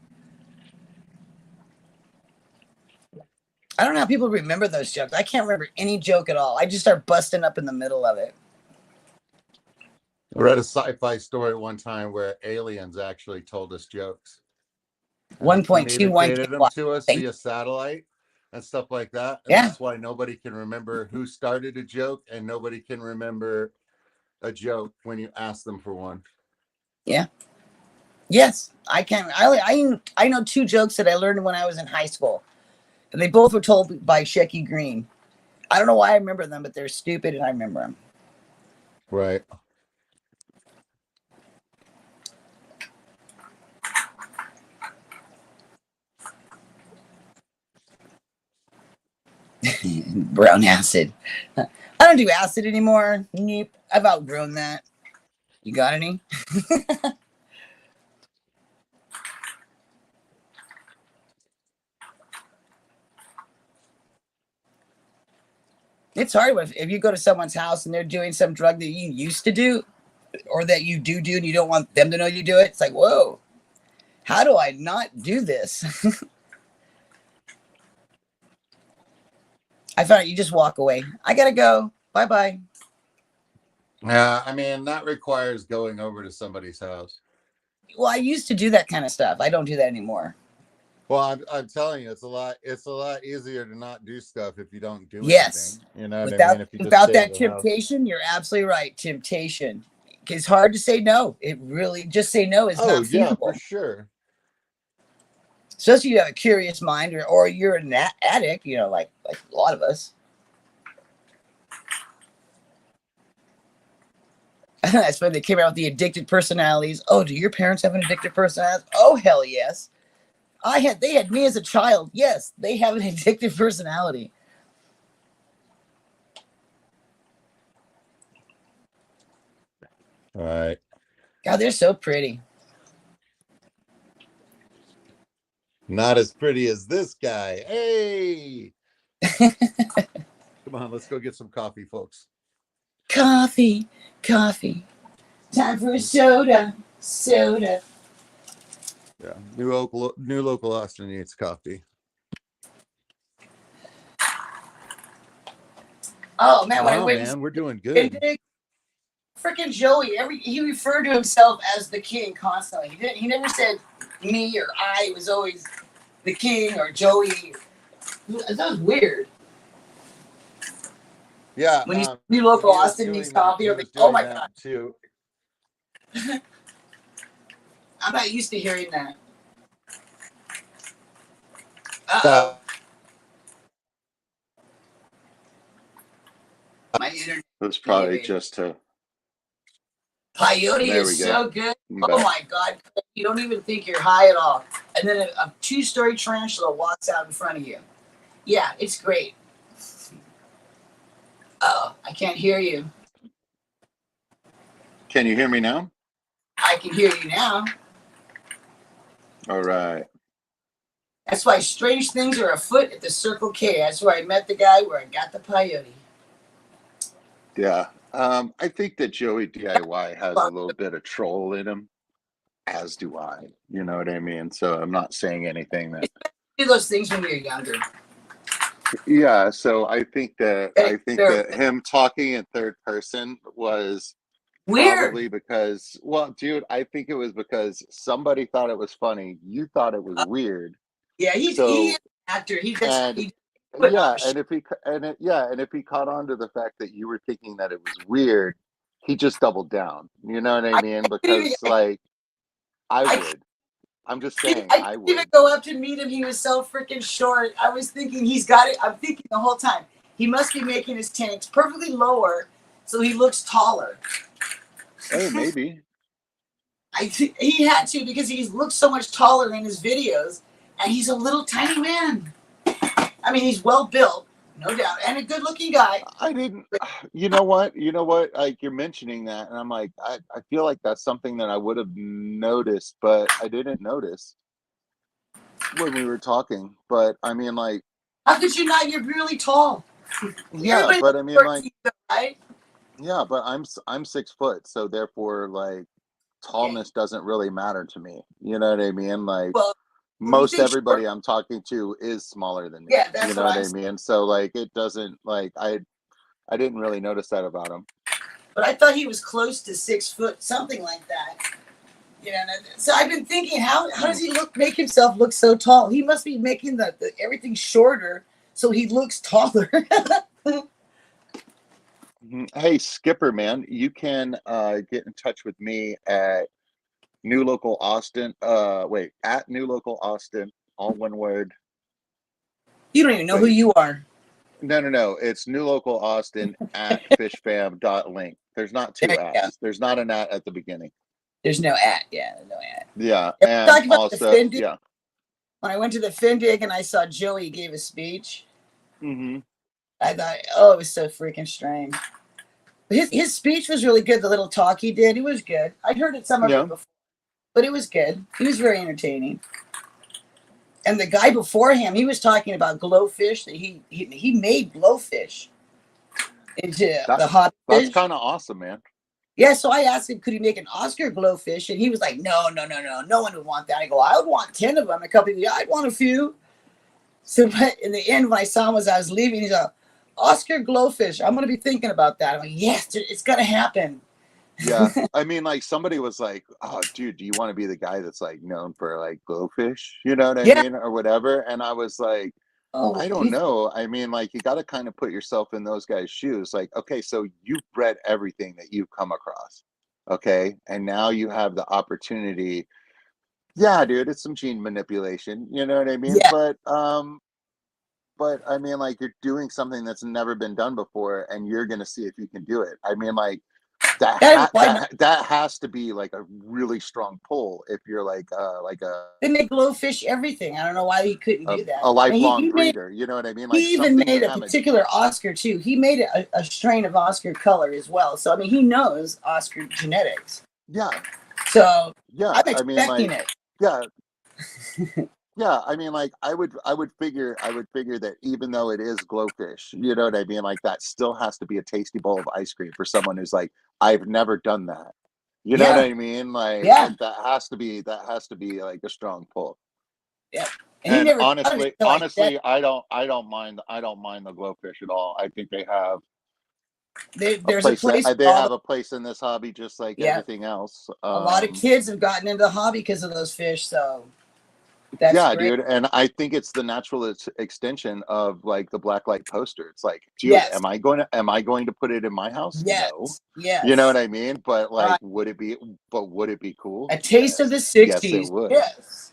I don't know how people remember those jokes. I can't remember any joke at all. I just start busting up in the middle of it. I read a sci-fi story one time where aliens actually told us jokes and they 1.21 communicated them gigawatt. to us Thank via satellite and stuff like that. And Yeah, that's why nobody can remember who started a joke and nobody can remember a joke when you ask them for one. yeah. Yes, I can. I know two jokes that I learned when I was in high school, and they both were told by Shecky Green. I don't know why I remember them, but they're stupid, and I remember them. Right. Brown acid. I don't do acid anymore. Nope. I've outgrown that. You got any? It's hard if you go to someone's house and they're doing some drug that you used to do, or that you do and you don't want them to know you do it. It's like, whoa, how do I not do this? I found out you just walk away. I gotta go. Bye bye. Yeah, I mean that requires going over to somebody's house. Well, I used to do that kind of stuff. I don't do that anymore. Well, I'm telling you, it's a lot easier to not do stuff if you don't do Yes. anything. You know what I Without mean? If you just without stay at that the house. temptation, you're absolutely right. Temptation. It's hard to say no. It really, just say no is Oh not yeah, for feasible. sure. Especially if you have a curious mind, or you're an addict, like a lot of us. That's when they came out with the addicted personalities. Oh, do your parents have an addicted personality? Oh, hell yes. They had me as a child. Yes, they have an addictive personality. All right. God, they're so pretty. Not as pretty as this guy. Hey, come on, let's go get some coffee, folks. Coffee, coffee. Time for a soda, soda. Yeah, New local Austin needs coffee. Oh man, when I Wow, went man, we're doing and good. freaking Joey, he referred to himself as the king constantly. He never said me or I. It was always the king or Joey. That was weird. Yeah, When you New Local he was Austin needs doing that. coffee, He or like, was oh doing my that god, too. I'm not used to hearing that. Uh-oh. My internet. That's probably just to. Peyote There is we go. so good. I'm Oh back. my god. You don't even think you're high at all. And then a two-story tarantula walks out in front of you. Yeah, it's great. Oh, I can't hear you. Can you hear me now? I can hear you now. All right. That's why strange things are afoot at the Circle K. That's where I met the guy where I got the peyote. Yeah. I think that Joey DIY has a little bit of troll in him, as do I. You know what I mean? So I'm not saying anything that. Do those things when you're younger. Yeah, so I think that Okay, they're him talking in third person was weird. probably because, well, dude, I think it was because somebody thought it was funny, you thought it was weird. Yeah, he is So, an actor. and He put on yeah, a show. and if he and if he caught on to the fact that you were thinking that it was weird, he just doubled down. You know what I I mean? couldn't even Because like I I would. I'm just couldn't, saying I I couldn't even would. go up to meet him. He was so freaking short. I was thinking he's got it. I'm thinking the whole time he must be making his tanks perfectly lower so he looks taller. Hey, maybe. He had to because he looks so much taller in his videos, and he's a little tiny man. I mean, he's well built, no doubt, and a good-looking guy. I didn't. You know what? You know what? Like you're mentioning that, and I'm like, I feel like that's something that I would have noticed, but I didn't notice when we were talking. But I mean, like, How could you not? You're really tall. yeah, Everybody but looks I mean, short like, to you, right? yeah, but I'm 6 foot, so therefore, like, Yeah. tallness doesn't really matter to me. You know what I mean? Like, Well, when you most think short, everybody I'm talking to is smaller than me. yeah, You that's know what what I'm I saying. mean? So like, it doesn't like I didn't really notice that about him. But I thought he was close to 6 foot, something like that. You know, so I've been thinking, how Hmm. does he make himself look so tall? He must be making the everything shorter so he looks taller. Mhm. Hey, Skipper, man, you can get in touch with me at New Local Austin. Wait, at New Local Austin, all one word. You don't even know who Wait, you are. no, no, no. It's New Local Austin at fishfam.link. There's not There two you go. ats. There's not an at the beginning. There's no at. Yeah, there's no at. Yeah, Yeah, we and talked about the also, Finn. yeah. When I went to the Findig and I saw Joey gave a speech, Hmm. I thought, oh, it was so freaking strange. But his speech was really good. The little talk he did, it was good. I'd heard it some of it Yeah. before, but it was good. He was very entertaining. And the guy before him, he was talking about glowfish. That he made glowfish into That the hobby that's fish. kind of awesome, man. Yeah, so I asked him, could he make an Oscar glowfish? And he was like, no, no, no, no, no one would want that. I go, I would want 10 of them. A couple of you, I'd want a few. So, but in the end, when I saw him as I was leaving, he's like, Oscar glowfish. I'm going to be thinking about that. I'm like, yes, it's going to happen. Yeah. I mean, like somebody was like, "Oh, dude, do you want to be the guy that's like known for like glowfish?" You know what I Yeah. mean, or whatever. And I was like, Oh, I don't know. I mean, like you got to kind of put yourself in those guys' shoes. Like, okay, so you've bred everything that you've come across, okay, and now you have the opportunity. Yeah, dude, it's some gene manipulation. You know what I mean? yeah. But I mean, like you're doing something that's never been done before, and you're gonna see if you can do it. I mean, like Why not? that has to be like a really strong pull if you're like They make glowfish everything. I don't know why he couldn't do that. a I mean, lifelong breeder. You know what I mean? Like he even something you made a haven't. particular Oscar too. He made a strain of Oscar color as well. So I mean, he knows Oscar genetics. Yeah, So yeah. I'm I mean, expecting like it. yeah, yeah. I mean, like I would figure that even though it is glowfish, you know what I mean? Like that still has to be a tasty bowl of ice cream for someone who's like, I've never done that. You know what Yeah, I mean? Like yeah, that has to be like a strong pull. yeah. And he And never thought of it until I said honestly, I don't mind the glowfish at all. I think they have there's a place for they all have the. a place in this hobby just like Yeah, everything else. a lot of kids have gotten into the hobby because of those fish. So that's Yeah, great. dude, and I think it's the natural extension of like the black light poster. It's like, dude, Yes, am I going to put it in my house? No. yes, You know what yes. I mean? But like Right. would it be cool? A taste of the Yes. Yes, it '60s. would. Yes.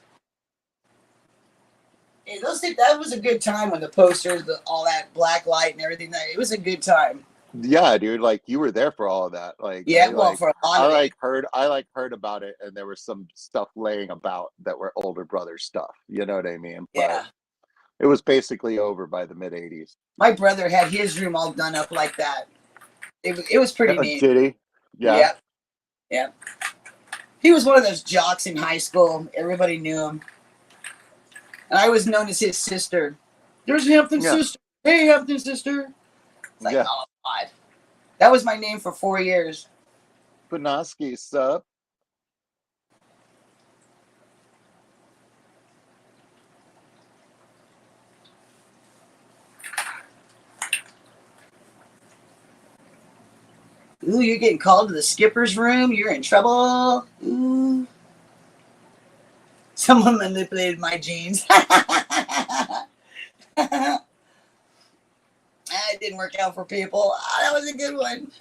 Hey, that was a good time when the posters, all that black light and everything. It was a good time. Yeah, dude, like you were there for all of that. Like Yeah, well, for a lot of it. I like heard about it and there was some stuff laying about that were older brother stuff. You know what I mean? But Yeah. it was basically over by the mid 80s. My brother had his room all done up like that. It was pretty neat. Did he? Yeah. Yep. Yep. He was one of those jocks in high school. Everybody knew him. And I was known as his sister. There's Hampton's Yeah. sister. Hey, Hampton's sister. It's like, Yeah. oh, God. That was my name for 4 years. Panoski, sup? Ooh, you're getting called to the skipper's room. You're in trouble. Ooh. Someone manipulated my genes. It didn't work out for people. Oh, that was a good one.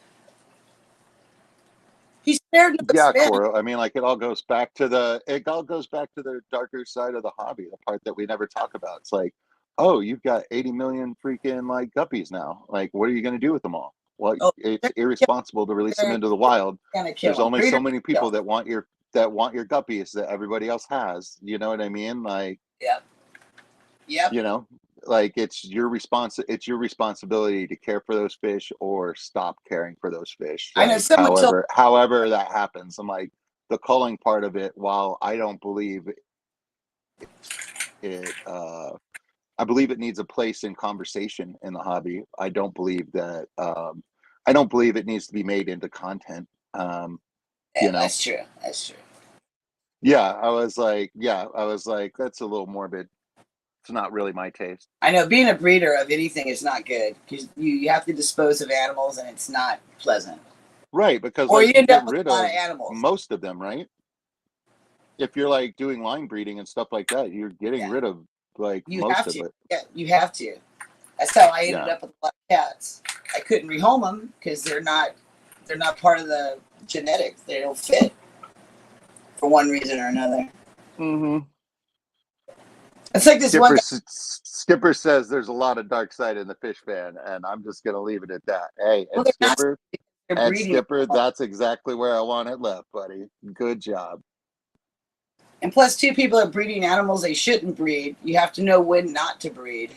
He spared no Yeah, expense. Cora. I mean, like it all goes back to the darker side of the hobby, the part that we never talk about. It's like, oh, you've got 80 million freaking like guppies now. Like, what are you going to do with them all? Well, Oh, it's irresponsible to release them into the wild. gonna kill There's him. only so Breeder many kill people him. that want your guppies that everybody else has. You know what I mean? Like, Yep. Yep. you know, like it's your responsibility to care for those fish or stop caring for those fish. I know Like, someone told however that happens. I'm like, the culling part of it, while I don't believe it, I believe it needs a place in conversation in the hobby. I don't believe it needs to be made into content. yeah, You know, that's true. That's true. I was like, that's a little morbid. It's not really my taste. I know being a breeder of anything is not good because you have to dispose of animals and it's not pleasant. Right, because Or like you you end get up with rid a lot of of animals. most of them, right? If you're like doing line breeding and stuff like that, you're getting Yeah. rid of like You most have of to. it. Yeah, you have to. That's how I ended Yeah. up with a lot of cats. I couldn't rehome them because they're not part of the genetics. They don't fit for one reason or another. Mm-hmm. It's like this one guy. Skipper says there's a lot of dark side in the fish fan, and I'm just gonna leave it at that. Hey, Well, they're not. They're breeding. That's exactly where I want it left, buddy. Good job. And plus, two people are breeding animals they shouldn't breed. You have to know when not to breed.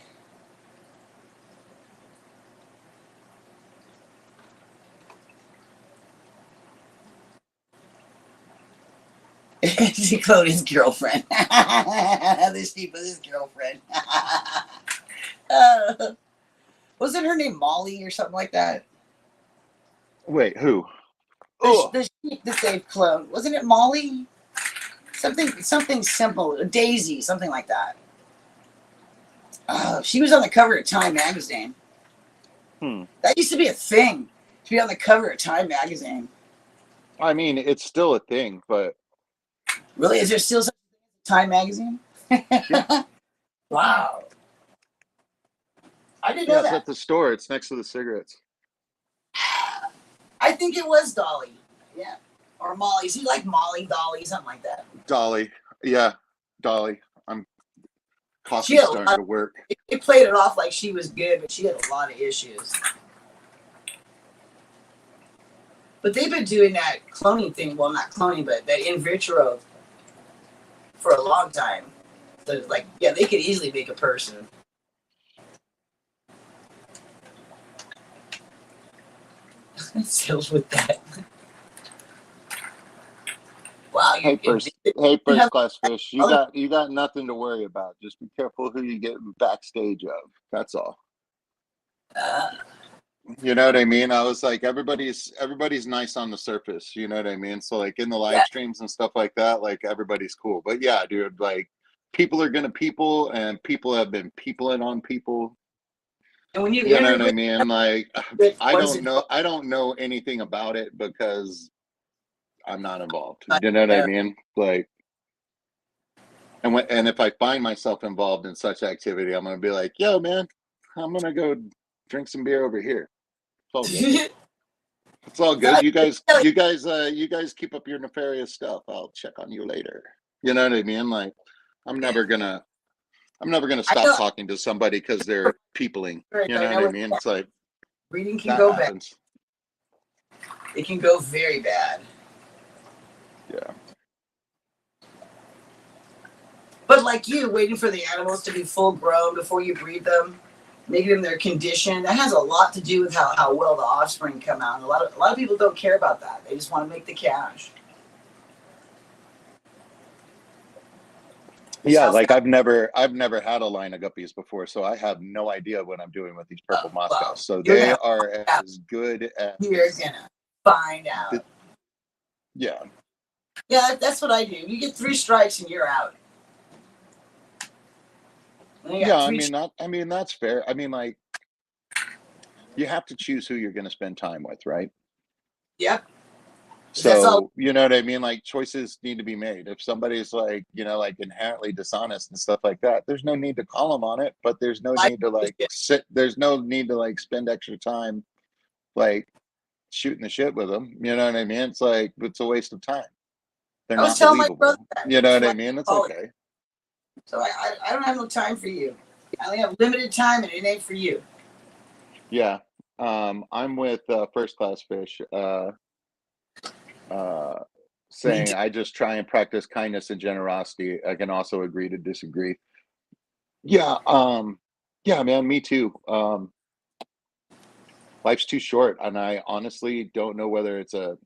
She called his girlfriend. This sheep was his girlfriend. Wasn't her name Molly or something like that? Wait, who? Oh, The sheep that they've cloned. Wasn't it Molly? Something simple. Daisy, something like that. She was on the cover of Time magazine. That used to be a thing. To be on the cover of Time magazine. I mean, it's still a thing, but Really? Is there still such a thing as Time magazine? yeah. Wow. I didn't Yeah, know it's that. at the store. It's next to the cigarettes. I think it was Dolly. Yeah. Or Molly. Is he like Molly, Dolly, something like that? Dolly. Yeah, Dolly. I'm She coffee's had a starting lot. to work. It played it off like she was good, but she had a lot of issues. But they've been doing that cloning thing. Well, not cloning, but that in vitro for a long time. So, like, yeah, they could easily make a person. Sales with that. Wow, First class fish. You got nothing to worry about. Just be careful who you get backstage of. That's all. You know what I mean? I was like, everybody's nice on the surface. You know what I mean? So like in the live streams and stuff like that, like everybody's cool. But yeah, dude, like people are gonna people, and people have been peopling on people. And when you You know what interview, I mean? Like I don't know anything about it because I'm not involved. You know what I mean? Like, and if I find myself involved in such activity, I'm gonna be like, yo, man, I'm gonna go drink some beer over here. It's all good. It's all good. You guys keep up your nefarious stuff. I'll check on you later. You know what I mean? Like, I'm never gonna stop talking to somebody because they're peopling. You know what I mean? It's like breeding can that go happens. bad. It can go very bad. Yeah. But like you, waiting for the animals to be full grown before you breed them, making them their condition, that has a lot to do with how well the offspring come out. And a lot of people don't care about that. They just want to make the cash. Yeah, like I've never had a line of guppies before, so I have no idea what I'm doing with these purple Moscows. So they are as good as you're gonna find out. Yeah. Yeah, that's what I do. You get 3 strikes and you're out. Yeah, I mean that's fair. I mean, like, you have to choose who you're going to spend time with, right? Yep. That's all. So, you know what I mean? Like choices need to be made. If somebody's like, like inherently dishonest and stuff like that, there's no need to call them on it, but there's no I, need to like there's no need to like spend extra time like shooting the shit with them. You know what I mean? It's like, it's a waste of time. They're I was not telling my brother believable. that. You know He's what I my mean? It's college. okay. So I don't have no time for you. I only have limited time, and it ain't for you. Yeah. I'm with First Class Fish, Me saying too. I just try and practice kindness and generosity. I can also agree to disagree. Yeah, yeah, man, me too. Life's too short, and I honestly don't know whether it's a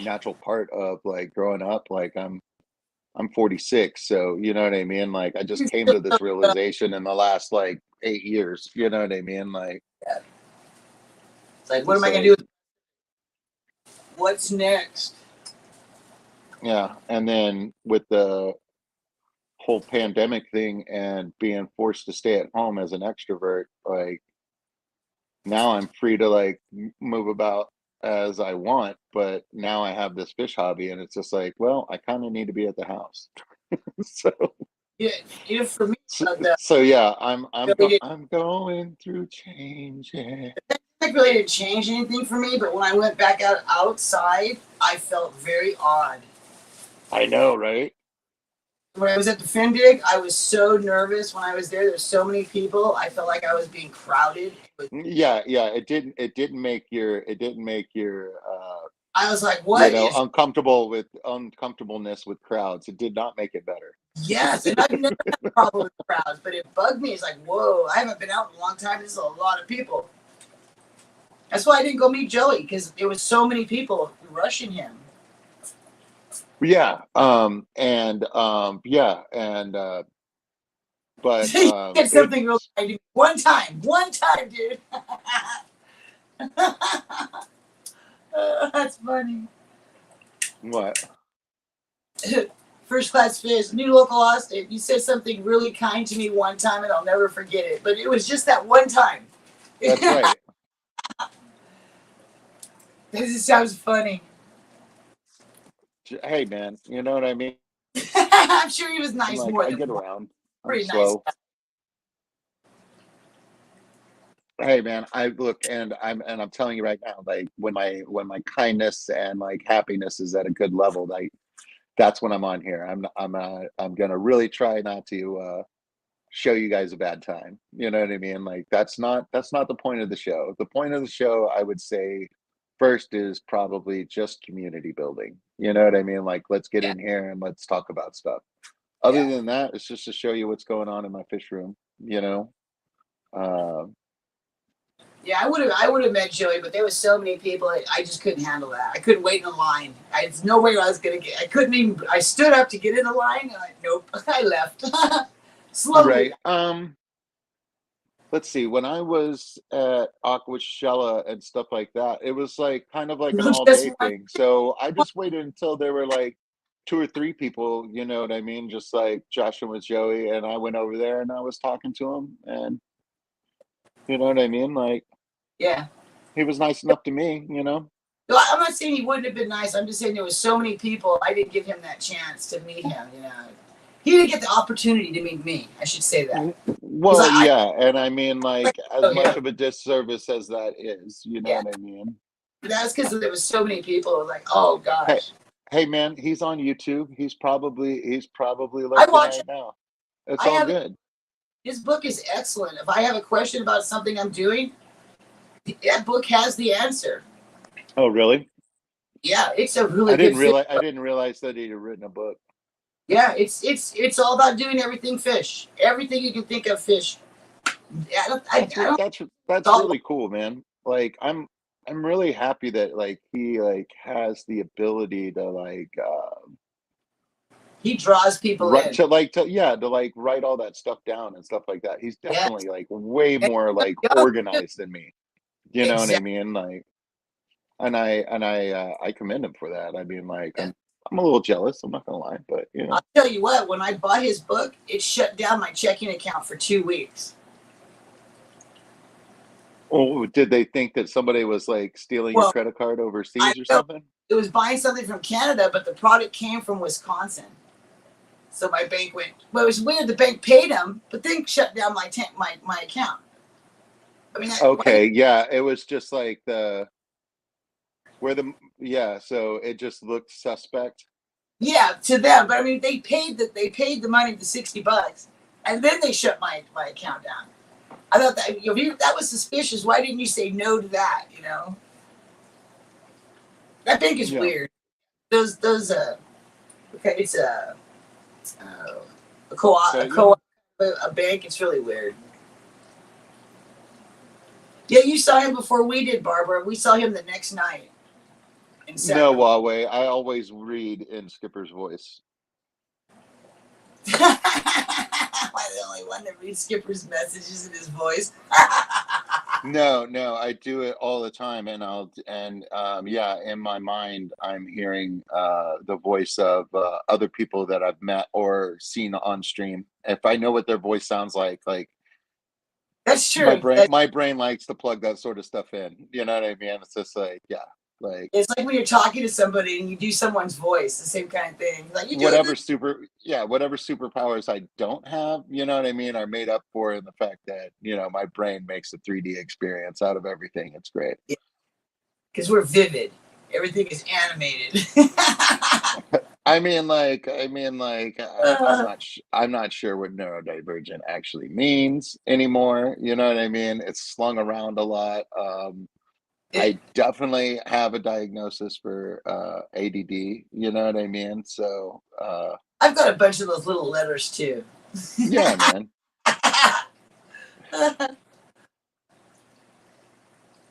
natural part of like growing up. Like I'm 46, so you know what I mean? Like I just You're came still to so this young. realization in the last like 8 years. You know what I mean? Like It's like, what am it's I gonna do? like What's next? yeah, and then with the whole pandemic thing and being forced to stay at home as an extrovert, like now I'm free to like move about as I want, but now I have this fish hobby and it's just like, well, I kind of need to be at the house. so, Yeah, for me, so the so yeah, I'm going through change. Yeah. pandemic really didn't change anything for me. But when I went back outside, I felt very odd. I know, right? When I was at the Findig, I was so nervous. When I was there, there's so many people. I felt like I was being crowded. Yeah, yeah. It didn't make your I was like, "What is?" uncomfortableness with crowds. It did not make it better. Yes, and I've never had a problem with crowds, but it bugged me. It's like, whoa, I haven't been out in a long time. This is a lot of people. That's why I didn't go meet Joey because there was so many people rushing him. Yeah, yeah, and but He did it something real kind one time, dude. That's funny. what? First Class Fish, new local Austin. You said something really kind to me one time, and I'll never forget it. But it was just that one time. That's right. This sounds funny. Hey, man, you know what I mean? I'm sure he was I'm nice like more I than get one. around. I'm Pretty nice. slow. Hey, man, I look and I'm telling you right now, like when my kindness and like happiness is at a good level, like that's when I'm on here. I'm gonna really try not to show you guys a bad time. You know what I mean? Like that's not the point of the show. The point of the show, I would say, first is probably just community building. You know what I mean? Like let's get Yeah, in here and let's talk about stuff. Other yeah. than that, it's just to show you what's going on in my fish room. You know, uh, Yeah, I would have met Joey, but there was so many people. I just couldn't handle that. I couldn't wait in a line. There's no way I was gonna get. I couldn't even. I stood up to get in the line. Nope, I left slowly. right? Let's see. When I was at Aquashella and stuff like that, it was like kind of like an all Just day one. thing. So I just waited until there were like two or three people, you know what I mean? Just like Joshua with Joey, and I went over there and I was talking to him, and you know what I mean? Like Yeah. he was nice enough to me, you know? No, I'm not saying he wouldn't have been nice. I'm just saying there was so many people. I didn't give him that chance to meet him. He didn't get the opportunity to meet me. I should say that because Well, yeah, and I mean, like like as oh much yeah, of a disservice as that is, you know yeah. what I mean? But that's because there was so many people. It was like, oh Hey, gosh, hey, man, he's on YouTube. He's probably I lurking watch. right now. It's I all have good. his book is excellent. If I have a question about something I'm doing, that book has the answer. Oh, really? Yeah, it's a really good fish. I didn't realize that he'd written a book. Yeah, it's all about doing everything fish, everything you can think of fish. Yeah, I That's don't. that's All, really cool, man. Like I'm really happy that like he like has the ability to like he draws people right in. to yeah to like write all that stuff down and stuff like that. He's Yeah, definitely like way and more like young too. organized than me. You know what I Exactly. mean? Like I commend him for that. I mean, like I'm a little jealous. I'm not gonna lie, but you I'll know, tell you what. When I bought his book, it shut down my checking account for 2 weeks. Oh, did they think that somebody was like stealing your Well, credit card I overseas or know something? it was buying something from Canada, but the product came from Wisconsin. So my bank went. Well, it was weird. The bank paid them, but then shut down my account. I mean, why? Okay, yeah, it was just like the where the yeah, so it just looked suspect. Yeah, to them. But I mean, they paid the money, the $60, and then they shut my account down. I thought that was suspicious. Why didn't you say no to that? That bank is Yeah. weird. Those okay, it's a co-op But yeah. a bank. It's really weird. Yeah, you saw him before we did, Barbara. We saw him the next night in No, Sacramento. Huawei. I always read in Skipper's voice. Am I the only one that reads Skipper's messages in his voice? No, no, I do it all the time, and yeah, in my mind, I'm hearing the voice of other people that I've met or seen on stream. If I know what their voice sounds like That's my true. brain likes to plug that sort of stuff in. You know what I mean? It's just like, yeah, like It's like when you're talking to somebody and you do someone's voice, the same kind of thing. Like you doing whatever this? whatever superpowers I don't have, you know what I mean, are made up for in the fact that, my brain makes a 3D experience out of everything. It's great. Because we're vivid. Everything is animated. I'm not sure what neurodivergent actually means anymore. You know what I mean? It's slung around a lot. I definitely have a diagnosis for ADD. You know what I mean? So I've got a bunch of those little letters too. yeah, man.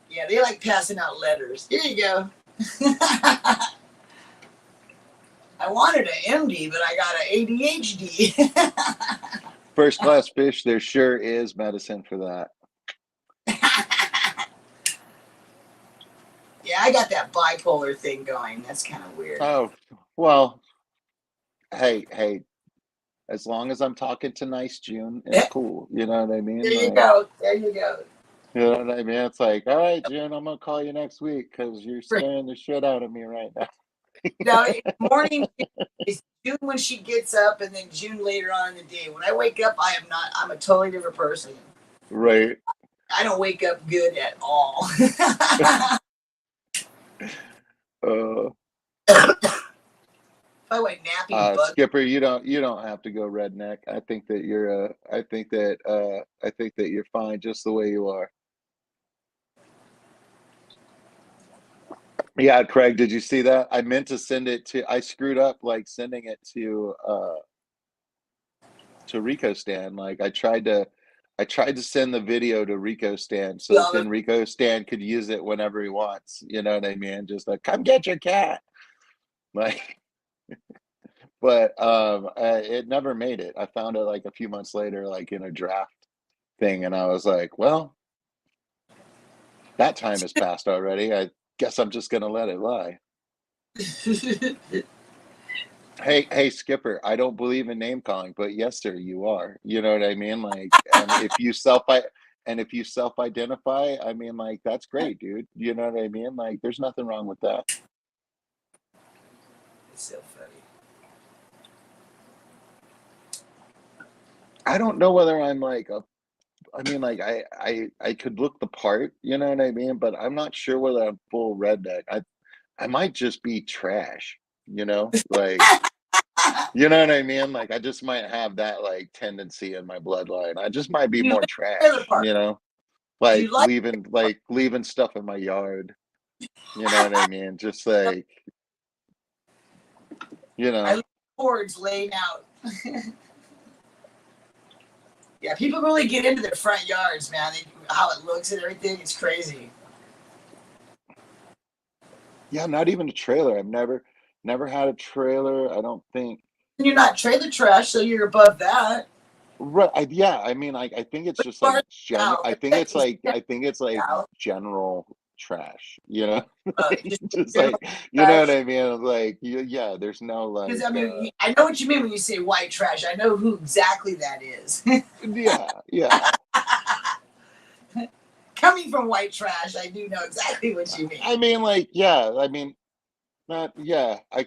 Yeah, they like passing out letters. Here you go. I wanted an MD, but I got an ADHD. First class fish. There sure is medicine for that. Yeah, I got that bipolar thing going. That's kind of weird. Oh well. Hey. As long as I'm talking to nice June, it's cool. You know what I mean? There you Like, go. There you go. you know what I mean? It's like, all right, June, I'm gonna call you next week because you're Right. scaring the shit out of me right now. No, morning is June when she gets up, and then June later on in the day. When I wake up, I am not. I'm a totally different person. Right. I don't wake up good at all. Uh, If I went napping bug. Skipper, you don't have to go redneck. I think that you're fine just the way you are. Yeah, Craig, did you see that? I meant to send it to. I screwed up like sending it to Rico Stan. Like I tried to send the video to Rico Stan so that then Rico Stan could use it whenever he wants. You know what I mean? Just like, come get your cat. Like, but it never made it. I found it like a few months later, like in a draft thing, and I was like, well, that time has passed already. I guess I'm just gonna let it lie. Hey, Skipper, I don't believe in name calling, but yes, sir, you are. You know what I mean? Like, and if you self-identify, I mean, like, that's great, dude. You know what I mean? Like, there's nothing wrong with that. It's so funny. I don't know whether I'm like I mean, like, I could look the part, you know what I mean? But I'm not sure whether I'm full redneck. I might just be trash, like. You know what I mean? Like I just might have that like tendency in my bloodline. I just might be Do you more like the trailer trash, park? Do you like leaving stuff in my yard. You know what I mean? Just like, you I know. like boards laying out? Yeah, people really get into their front yards, man. How it looks and everything. It's crazy. Yeah, not even a trailer. I've never had a trailer. I don't think. You're not trailer trash, so you're above that. Right. Yeah. I mean, I think it's just like Out. I think it's like Out. general trash, you know? Just Just general like, you know what trash. I mean? Like, yeah, there's no like, Because I mean, I know what you mean when you say white trash. I know who exactly that is. yeah. Coming from white trash. I do know exactly what you mean. I mean, like, yeah, I mean, not, yeah, I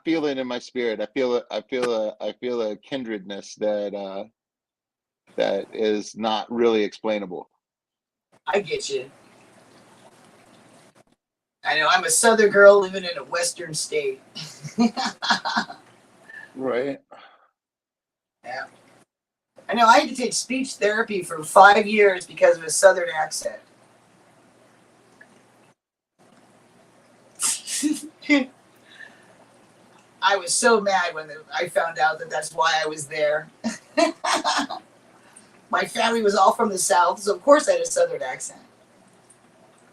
feel it in my spirit. I feel a kindredness that is not really explainable. I get you. I know I'm a Southern girl living in a Western state. Right. Yeah. I know I had to take speech therapy for 5 years because of a Southern accent. I was so mad when I found out that that's why I was there. My family was all from the South, so of course I had a Southern accent.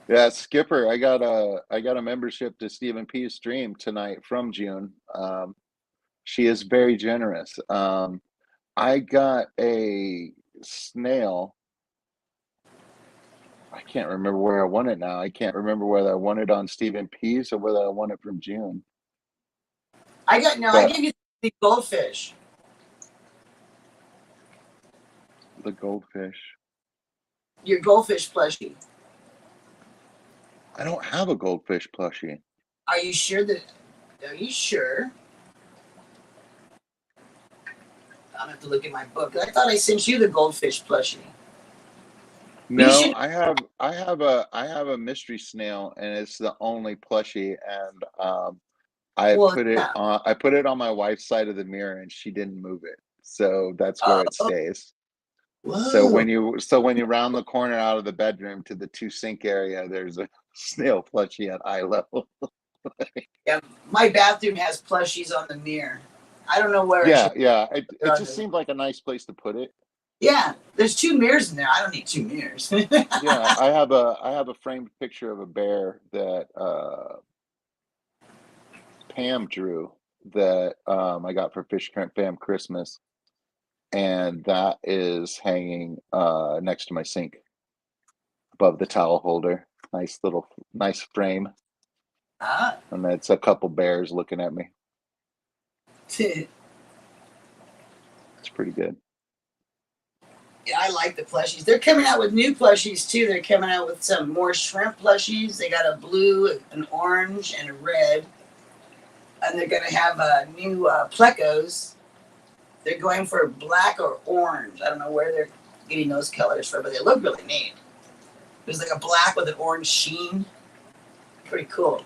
Yeah, Skipper, I got a membership to Stephen P's stream tonight from June. She is very generous. I got a snail. I can't remember where I won it now. I can't remember whether I won it on Stephen P's or whether I won it from June. I But gave you the goldfish. the goldfish. Your goldfish plushie. I don't have a goldfish plushie. Are you sure that? Are you sure? I'm gonna have to look at my book. I thought I sent you the goldfish plushie. No, I have a mystery snail and it's the only plushie and Well, yeah. I put it on my wife's side of the mirror and she didn't move it. So that's where it stays. So Whoa. when you round the corner out of the bedroom to the two sink area, there's a snail plushie at eye level. Yeah, my bathroom has plushies on the mirror. I don't know where I Yeah, should. yeah. It just seemed like a nice place to put it. Yeah, there's 2 mirrors in there. I don't need 2 mirrors. Yeah, I have a framed picture of a bear that Pam drew that I got for Fam Christmas, and that is hanging next to my sink above the towel holder. Nice frame, Ah. and it's a couple bears looking at me. It's pretty good. Yeah, I like the plushies. They're coming out with new plushies too. They're coming out with some more shrimp plushies. They got a blue, an orange, and a red. And they're going to have new plecos. They're going for black or orange. I don't know where they're getting those colors from, but they look really neat. There's like a black with an orange sheen. Pretty cool.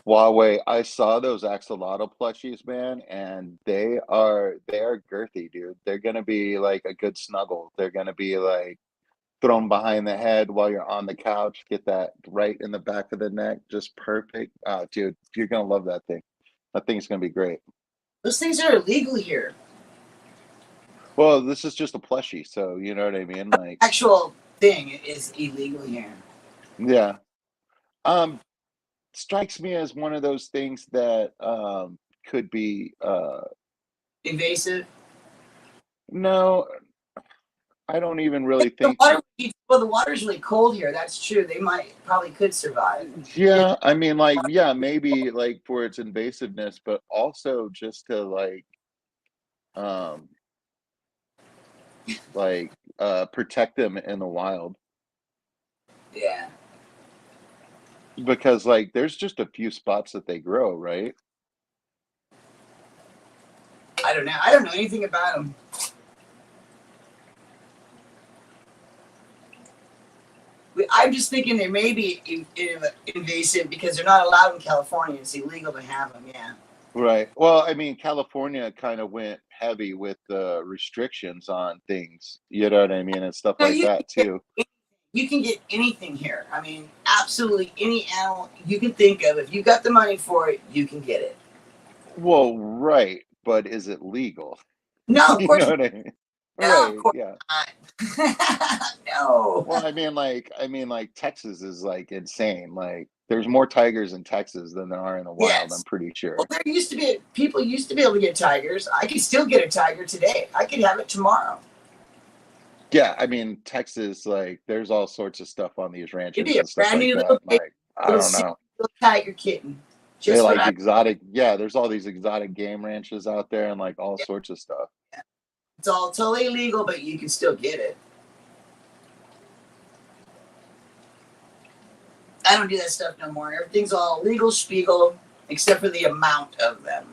Huawei, I saw those axolotl plushies, man, and they are girthy, dude. They're gonna be like a good snuggle. They're gonna be like thrown behind the head while you're on the couch. Get that right in the back of the neck, just perfect. Dude, you're gonna love that thing. That thing's gonna be great. Those things are illegal here. Well, this is just a plushie, so you know what I mean. Like, Actual thing is illegal here. yeah. Strikes me as one of those things that could be Invasive. no, I don't even really The think. water, well, the water's really cold here. That's true. They probably could survive. Yeah, I mean, like, yeah, maybe like for its invasiveness, but also just to um, protect them in the wild. Yeah. Because like there's just a few spots that they grow, right? I don't know. I don't know anything about them. I'm just thinking they may be invasive because they're not allowed in California. It's illegal to have them. Yeah. Right. Well, I mean, California kind of went heavy with the restrictions on things, you know what I mean, and stuff No, like that too. you can get anything here. I mean, absolutely any animal you can think of. If you got the money for it, you can get it. Well, right, but is it legal? No, of You course know not. what I mean? No, Right, of course yeah. not. No. Well, I mean, like Texas is like insane. Like, there's more tigers in Texas than there are in the wild. I'm Yes. pretty Well, sure. there used to be people used to be able to get tigers. I could still get a tiger today. I could have it tomorrow. Yeah, I mean, Texas, like, there's all sorts of stuff on these It'd ranches be a and stuff brand like new that. little baby, Like, I little don't know. little tiger kitten. They Just what like I. exotic. Yeah, there's all these exotic game ranches out there and like all Yeah, sorts of stuff. it's all totally illegal, but you can still get it. I don't do that stuff no more. Everything's all legal spiegel, except for the amount of them.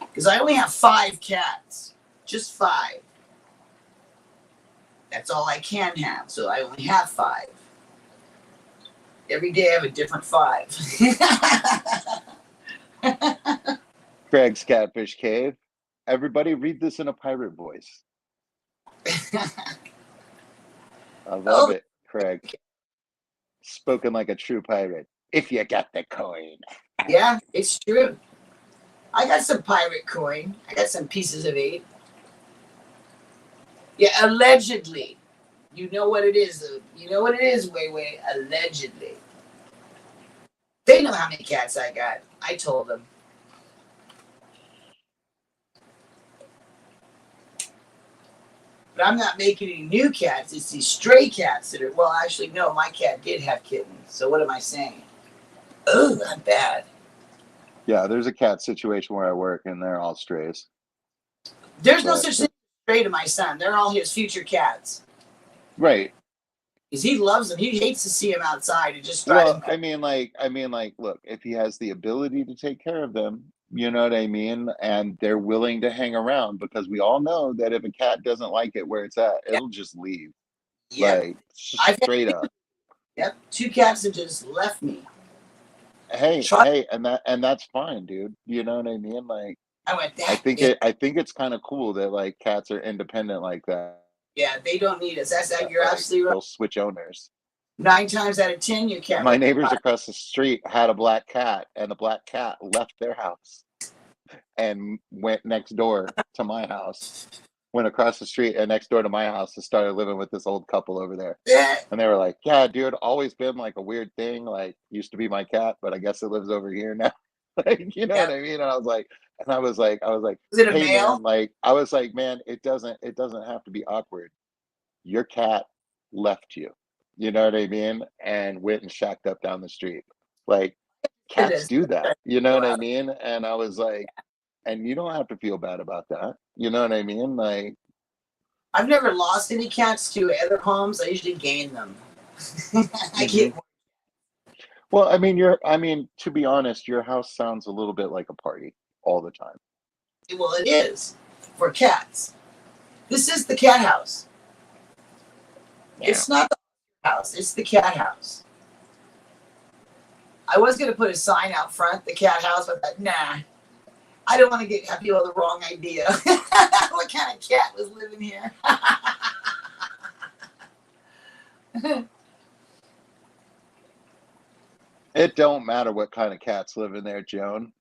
Because I only have 5 cats. Just 5. That's all I can have. So I only have 5. Every day I have a different 5. Craig's Catfish Cave. Everybody read this in a pirate voice. I love it, Craig. Spoken like a true pirate. If you got the coin. Yeah, it's true. I got some pirate coin. I got some pieces of 8. Yeah, allegedly. You know what it is. You know what it is, Way. Allegedly. They know how many cats I got. I told them. But I'm not making any new cats. It's these stray cats that are, well, actually, no, my cat did have kittens. So what am I saying? Oh, not bad. Yeah, there's a cat situation where I work, and they're all strays. There's no such thing as stray to my son. They're all his future cats. Right. Because he loves them. He hates to see them outside. It just drives him. I mean, look, if he has the ability to take care of them, you know what I mean? And they're willing to hang around, because we all know that if a cat doesn't like it where it's at, it'll just leave. Yep. Like, straight up. Yep. 2 cats that just left me. Hey, and that's fine, dude. You know what I mean? Like, I went, I think it's kind of cool that like cats are independent like that. Yeah, they don't need us. That's that. You're absolutely right. They'll switch owners. 9 times out of 10, you can't. My neighbors across the street had a black cat, and the black cat left their house and went next door to my house. Went across the street and next door to my house and started living with this old couple over there. And they were like, yeah, dude, always been like a weird thing. Like, used to be my cat, but I guess it lives over here now. Like, you know what I mean? And I was like, is it a male? Man, like, I was like, man, it doesn't have to be awkward. Your cat left you. You know what I mean? And went and shacked up down the street. Like, cats do that. You know what I mean? And I was like, and you don't have to feel bad about that. You know what I mean? Like, I've never lost any cats to other homes. I usually gain them. I get. Well, I mean, to be honest, your house sounds a little bit like a party all the time. Well, it is for cats. This is the cat house. Yeah. It's not the house. It's the cat house. I was going to put a sign out front, the cat house, but I thought, nah. I don't want to have people the wrong idea. What kind of cat was living here? It don't matter what kind of cats live in there, Joan.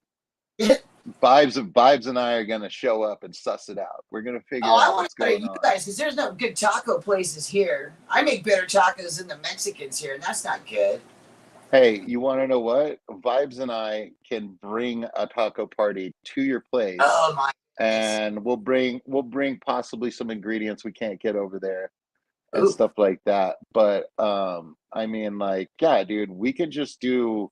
Vibes and I are gonna show up and suss it out. We're gonna figure out what's going on. Guys, because there's no good taco places here. I make better tacos than the Mexicans here, and that's not good. Hey, you want to know what? Vibes and I can bring a taco party to your place. Oh my! And we'll bring possibly some ingredients we can't get over there and stuff like that. But I mean, like, yeah, dude, we could just do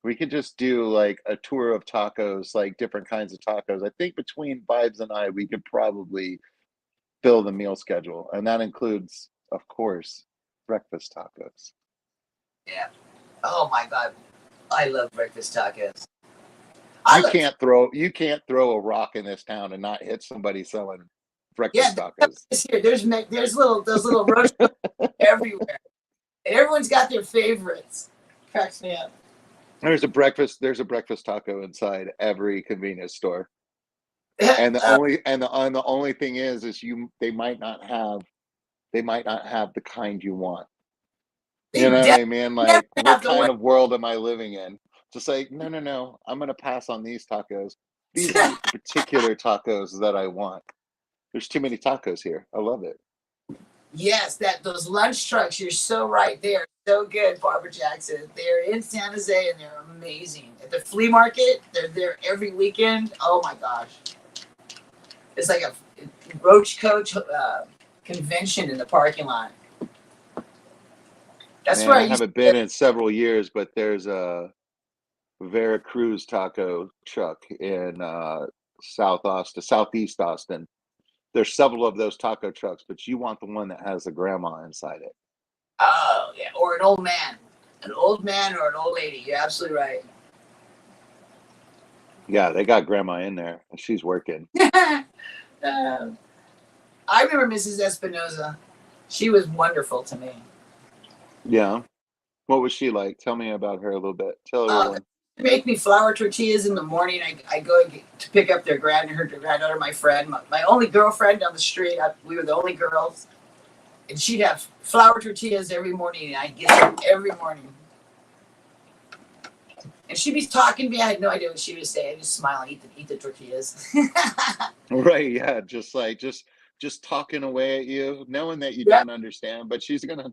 like a tour of tacos, like different kinds of tacos. I think between Vibes and I, we could probably fill the meal schedule, and that includes, of course, breakfast tacos. Yeah. Oh my God, I love breakfast tacos. You can't throw a rock in this town and not hit somebody selling breakfast tacos. Here, there's those little roasts everywhere, and everyone's got their favorites. Cracks me up. There's a breakfast taco inside every convenience store, and the only thing is they might not have the kind you want. You know what I mean? Like, what kind of world am I living in? Just like, no, I'm going to pass on these tacos. These aren't the particular tacos that I want. There's too many tacos here. I love it. Yes, those lunch trucks, you're so right. They are so good, Barbara Jackson. They're in San Jose, and they're amazing. At the flea market, they're there every weekend. Oh, my gosh. It's like a roach coach convention in the parking lot. That's where I haven't been in several years, but there's a Veracruz taco truck in southeast Austin. There's several of those taco trucks, but you want the one that has a grandma inside it. Oh, yeah, or an old man. An old man or an old lady. You're absolutely right. Yeah, they got grandma in there and she's working. Uh, I remember Mrs. Espinoza. She was wonderful to me. Yeah. What was she like? Tell me about her a little bit. Tell Uh, everyone. they make me flour tortillas in the morning. I go to pick up her granddaughter, my friend, my only girlfriend down the street. We were the only girls. And she'd have flour tortillas every morning, and I'd get them every morning. And she'd be talking to me. I had no idea what she was saying. I just smile and eat the tortillas. Right, yeah, just talking away at you, knowing that you Yep, don't understand, but she's gonna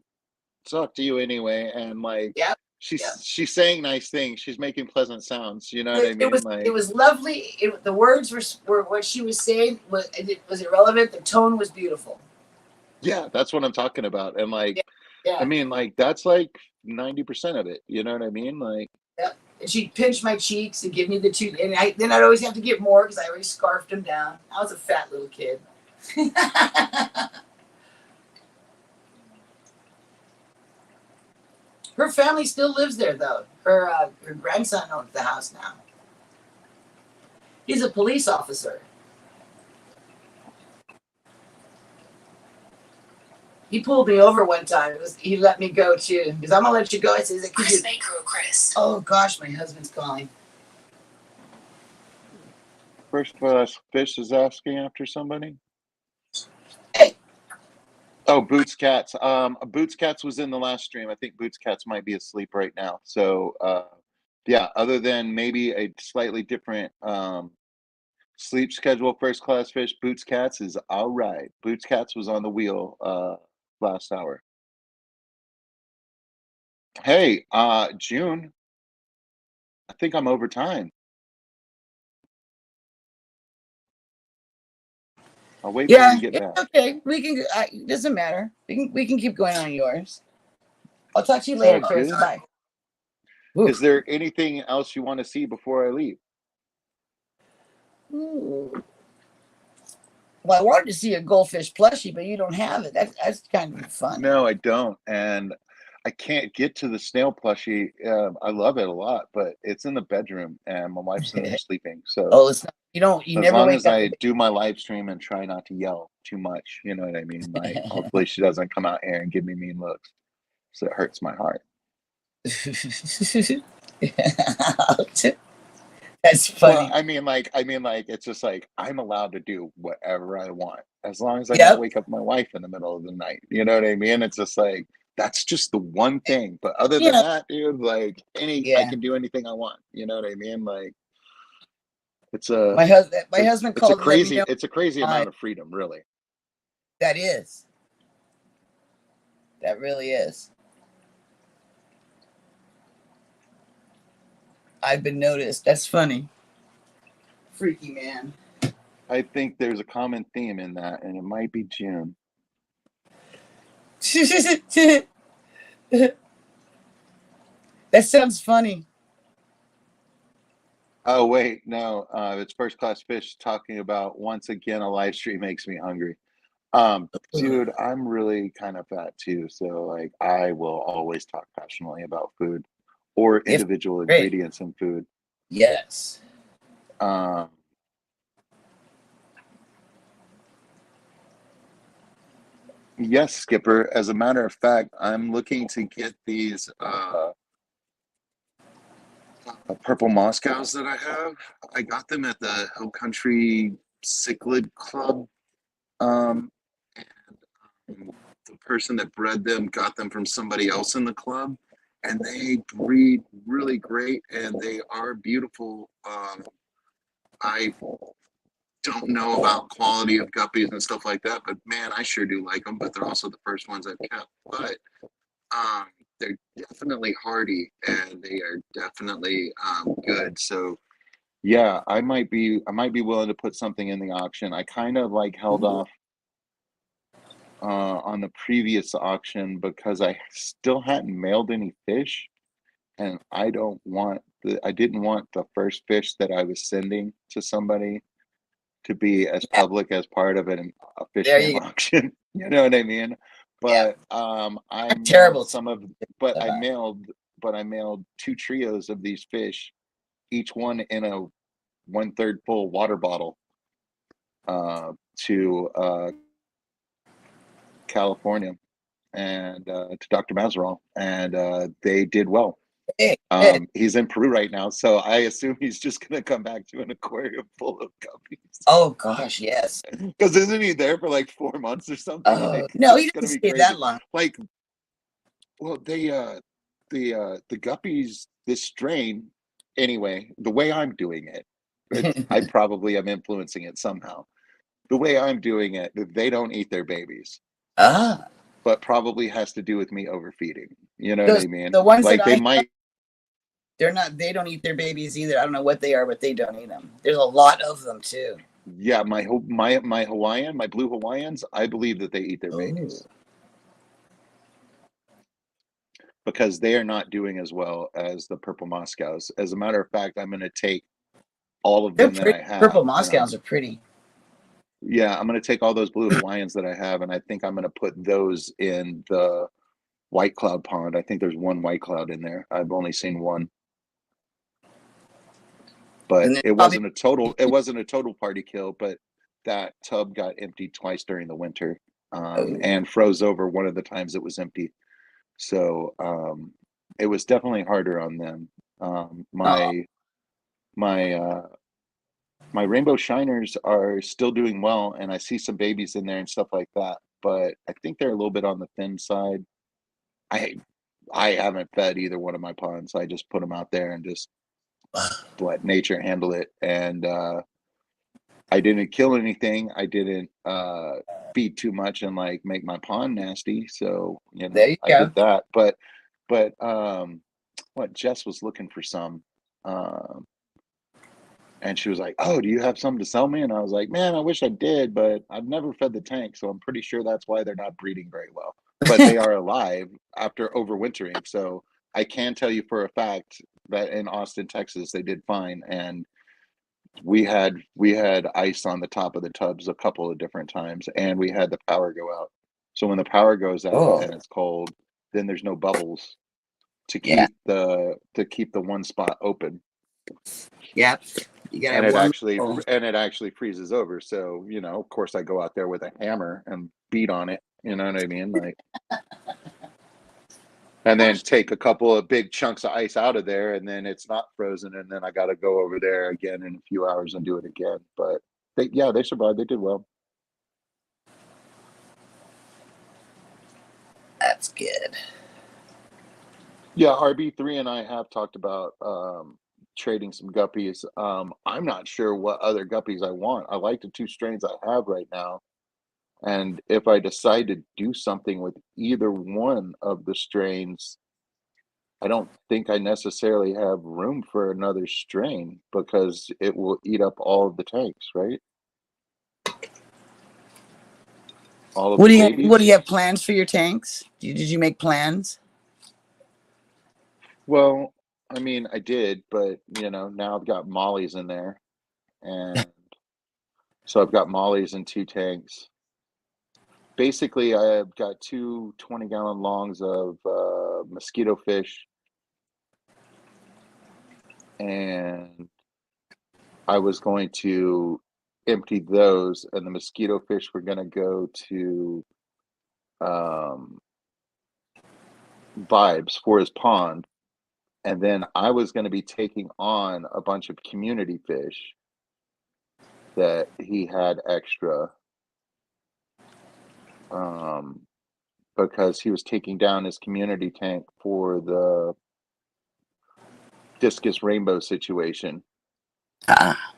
talk to you anyway, and like yep, yep. she's saying nice things, she's making pleasant sounds, you know what I It mean? was it Like, was lovely. The words were what she was saying was irrelevant. The tone was beautiful. yeah, that's what I'm talking about. And like, Yeah, I yeah, mean, like that's like 90% of it, you know what I mean? Like, yeah. And she'd pinch my cheeks and give me the two, and then I'd always have to get more because I always scarfed them down. I was a fat little kid. Her family still lives there though. Her grandson owns the house now. He's a police officer. He pulled me over one time. He let me go too. Because I'm gonna let you go. I said, Chris Baker, Chris. Oh gosh, my husband's calling. first class fish is asking after somebody. Hey. Oh, Boots Cats. Boots Cats was in the last stream. I think Boots Cats might be asleep right now. So, yeah, other than maybe a slightly different sleep schedule, first class fish, Boots Cats is all right. Boots Cats was on the wheel last hour. Hey, June, I think I'm over time. I'll wait for you Yeah, to get it's back. okay. We can. It doesn't matter. We can keep going on yours. I'll talk to you It's later, all Chris. good. Bye. Is there anything else you want to see before I leave? Ooh. Well, I wanted to see a goldfish plushie, but you don't have it. That's kind of fun. No, I don't, and I can't get to the snail plushie. I love it a lot, but it's in the bedroom, and my wife's in there sleeping. So Oh, it's not. You don't. You as never long wake as up. I do my live stream and try not to yell too much, you know what I mean? Like, hopefully she doesn't come out here and give me mean looks, so it hurts my heart. That's Well, funny. I mean, like, it's just like I'm allowed to do whatever I want as long as I don't Yep. wake up my wife in the middle of the night. You know what I mean? It's just like that's just the one thing. But other You than know. that, dude, like I Yeah. can do anything I want. You know what I mean? Like it's My a husband. My it's a husband it's a called to let me crazy know. it's a crazy amount of freedom, really. That is. That really is. I've been noticed. That's funny. Freaky man. I think there's a common theme in that, and it might be June. That sounds funny. Oh wait, no, it's first class fish talking about once again a live stream makes me hungry. Dude, I'm really kind of fat too, so like I will always talk passionately about food or If individual great. ingredients in food. Yes. Um, yes, Skipper. As a matter of fact, I'm looking to get these purple Moscows that I have. I got them at the Hill Country Cichlid Club. And the person that bred them got them from somebody else in the club, and they breed really great and they are beautiful. I don't know about quality of guppies and stuff like that, but man, I sure do like them. But they're also the first ones I've kept. But um, they're definitely hardy and they are definitely good. So yeah, I might be willing to put something in the auction. I kind of like held Ooh. off on the previous auction because I still hadn't mailed any fish, and I didn't want the first fish that I was sending to somebody to be as Yeah. public as part of a fish There cam you go. auction. You know what I mean? Yeah. But I I'm mailed terrible. some of, but I mailed but I mailed 2 trios of these fish, each one in a 1/3 full water bottle, to California and to Dr. Mazerall, and they did well. Hey, good. He's in Peru right now, so I assume he's just gonna come back to an aquarium full of guppies. Oh gosh, yes. Because isn't he there for like 4 months or something? Oh Like no, he it's gonna doesn't be stay crazy. that long. Like, well, the guppies, this strain, anyway, the way I'm doing it, I probably am influencing it somehow. The way I'm doing it, they don't eat their babies, Ah, but probably has to do with me overfeeding. You know what those I mean? the ones that Like they I might, they're not. They don't eat their babies either. I don't know what they are, but they don't eat them. There's a lot of them too. yeah, my Hawaiian, my blue Hawaiians, I believe that they eat their Oh, babies because they are not doing as well as the purple Moscows. As a matter of fact, I'm going to take all of they're them that pretty. I have, Purple and Moscows are pretty. I'm going to take all those blue Hawaiians that I have, and I think I'm going to put those in the white cloud pond. I think there's one white cloud in there. I've only seen one, but And then it probably wasn't a total. It wasn't a total party kill, but that tub got emptied twice during the winter, oh, and froze over one of the times it was empty. So it was definitely harder on them. Um, oh, my my uh, my rainbow shiners are still doing well, and I see some babies in there and stuff like that. But I think they're a little bit on the thin side. I I haven't fed either one of my ponds. I just put them out there and just let nature handle it. And I didn't kill anything. I didn't feed too much and like make my pond nasty. So there you I go. did that. But what Jess was looking for some. Um, and she was like, "Oh, do you have some to sell me?" And I was like, "Man, I wish I did, but I've never fed the tank, so I'm pretty sure that's why they're not breeding very well. But they are alive after overwintering, so I can tell you for a fact that in Austin, Texas, they did fine. And we had ice on the top of the tubs a couple of different times, and we had the power go out. So when the power goes out Oh, and it's cold, then there's no bubbles to yeah, keep the one spot open, yeah. You gotta and have it one. actually Oh, and it actually freezes over. So of course I go out there with a hammer and beat on it, you know what I mean, like, and then take a couple of big chunks of ice out of there, and then it's not frozen, and then I got to go over there again in a few hours and do it again. But they survived, they did well. that's good. Yeah, RB3 and I have talked about trading some guppies. I'm not sure what other guppies I want. I like the 2 strains I have right now. And if I decide to do something with either one of the strains, I don't think I necessarily have room for another strain because it will eat up all of the tanks, right? All of the What do babies. you have plans for your tanks? Did you make plans? Well, I mean, I did, but now I've got mollies in there. And so I've got mollies in 2 tanks. Basically, I've got 2 20-gallon longs of mosquito fish, and I was going to empty those, and the mosquito fish were going to go to um, Vibes for his pond, and then I was going to be taking on a bunch of community fish that he had extra, um, because he was taking down his community tank for the discus rainbow situation. Ah,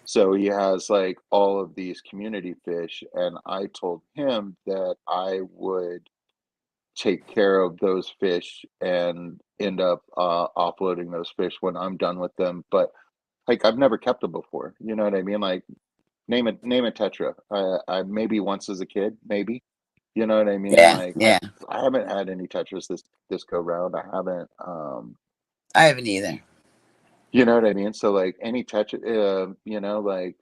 So he has like all of these community fish, and I told him that I would take care of those fish and end up offloading those fish when I'm done with them. But like I've never kept them before. You know what I mean? Like name a tetra. I maybe once as a kid, maybe. You know what I mean? yeah, Like I yeah. I haven't had any tetras this go round. I haven't. I haven't either. You know what I mean? So like any touch, like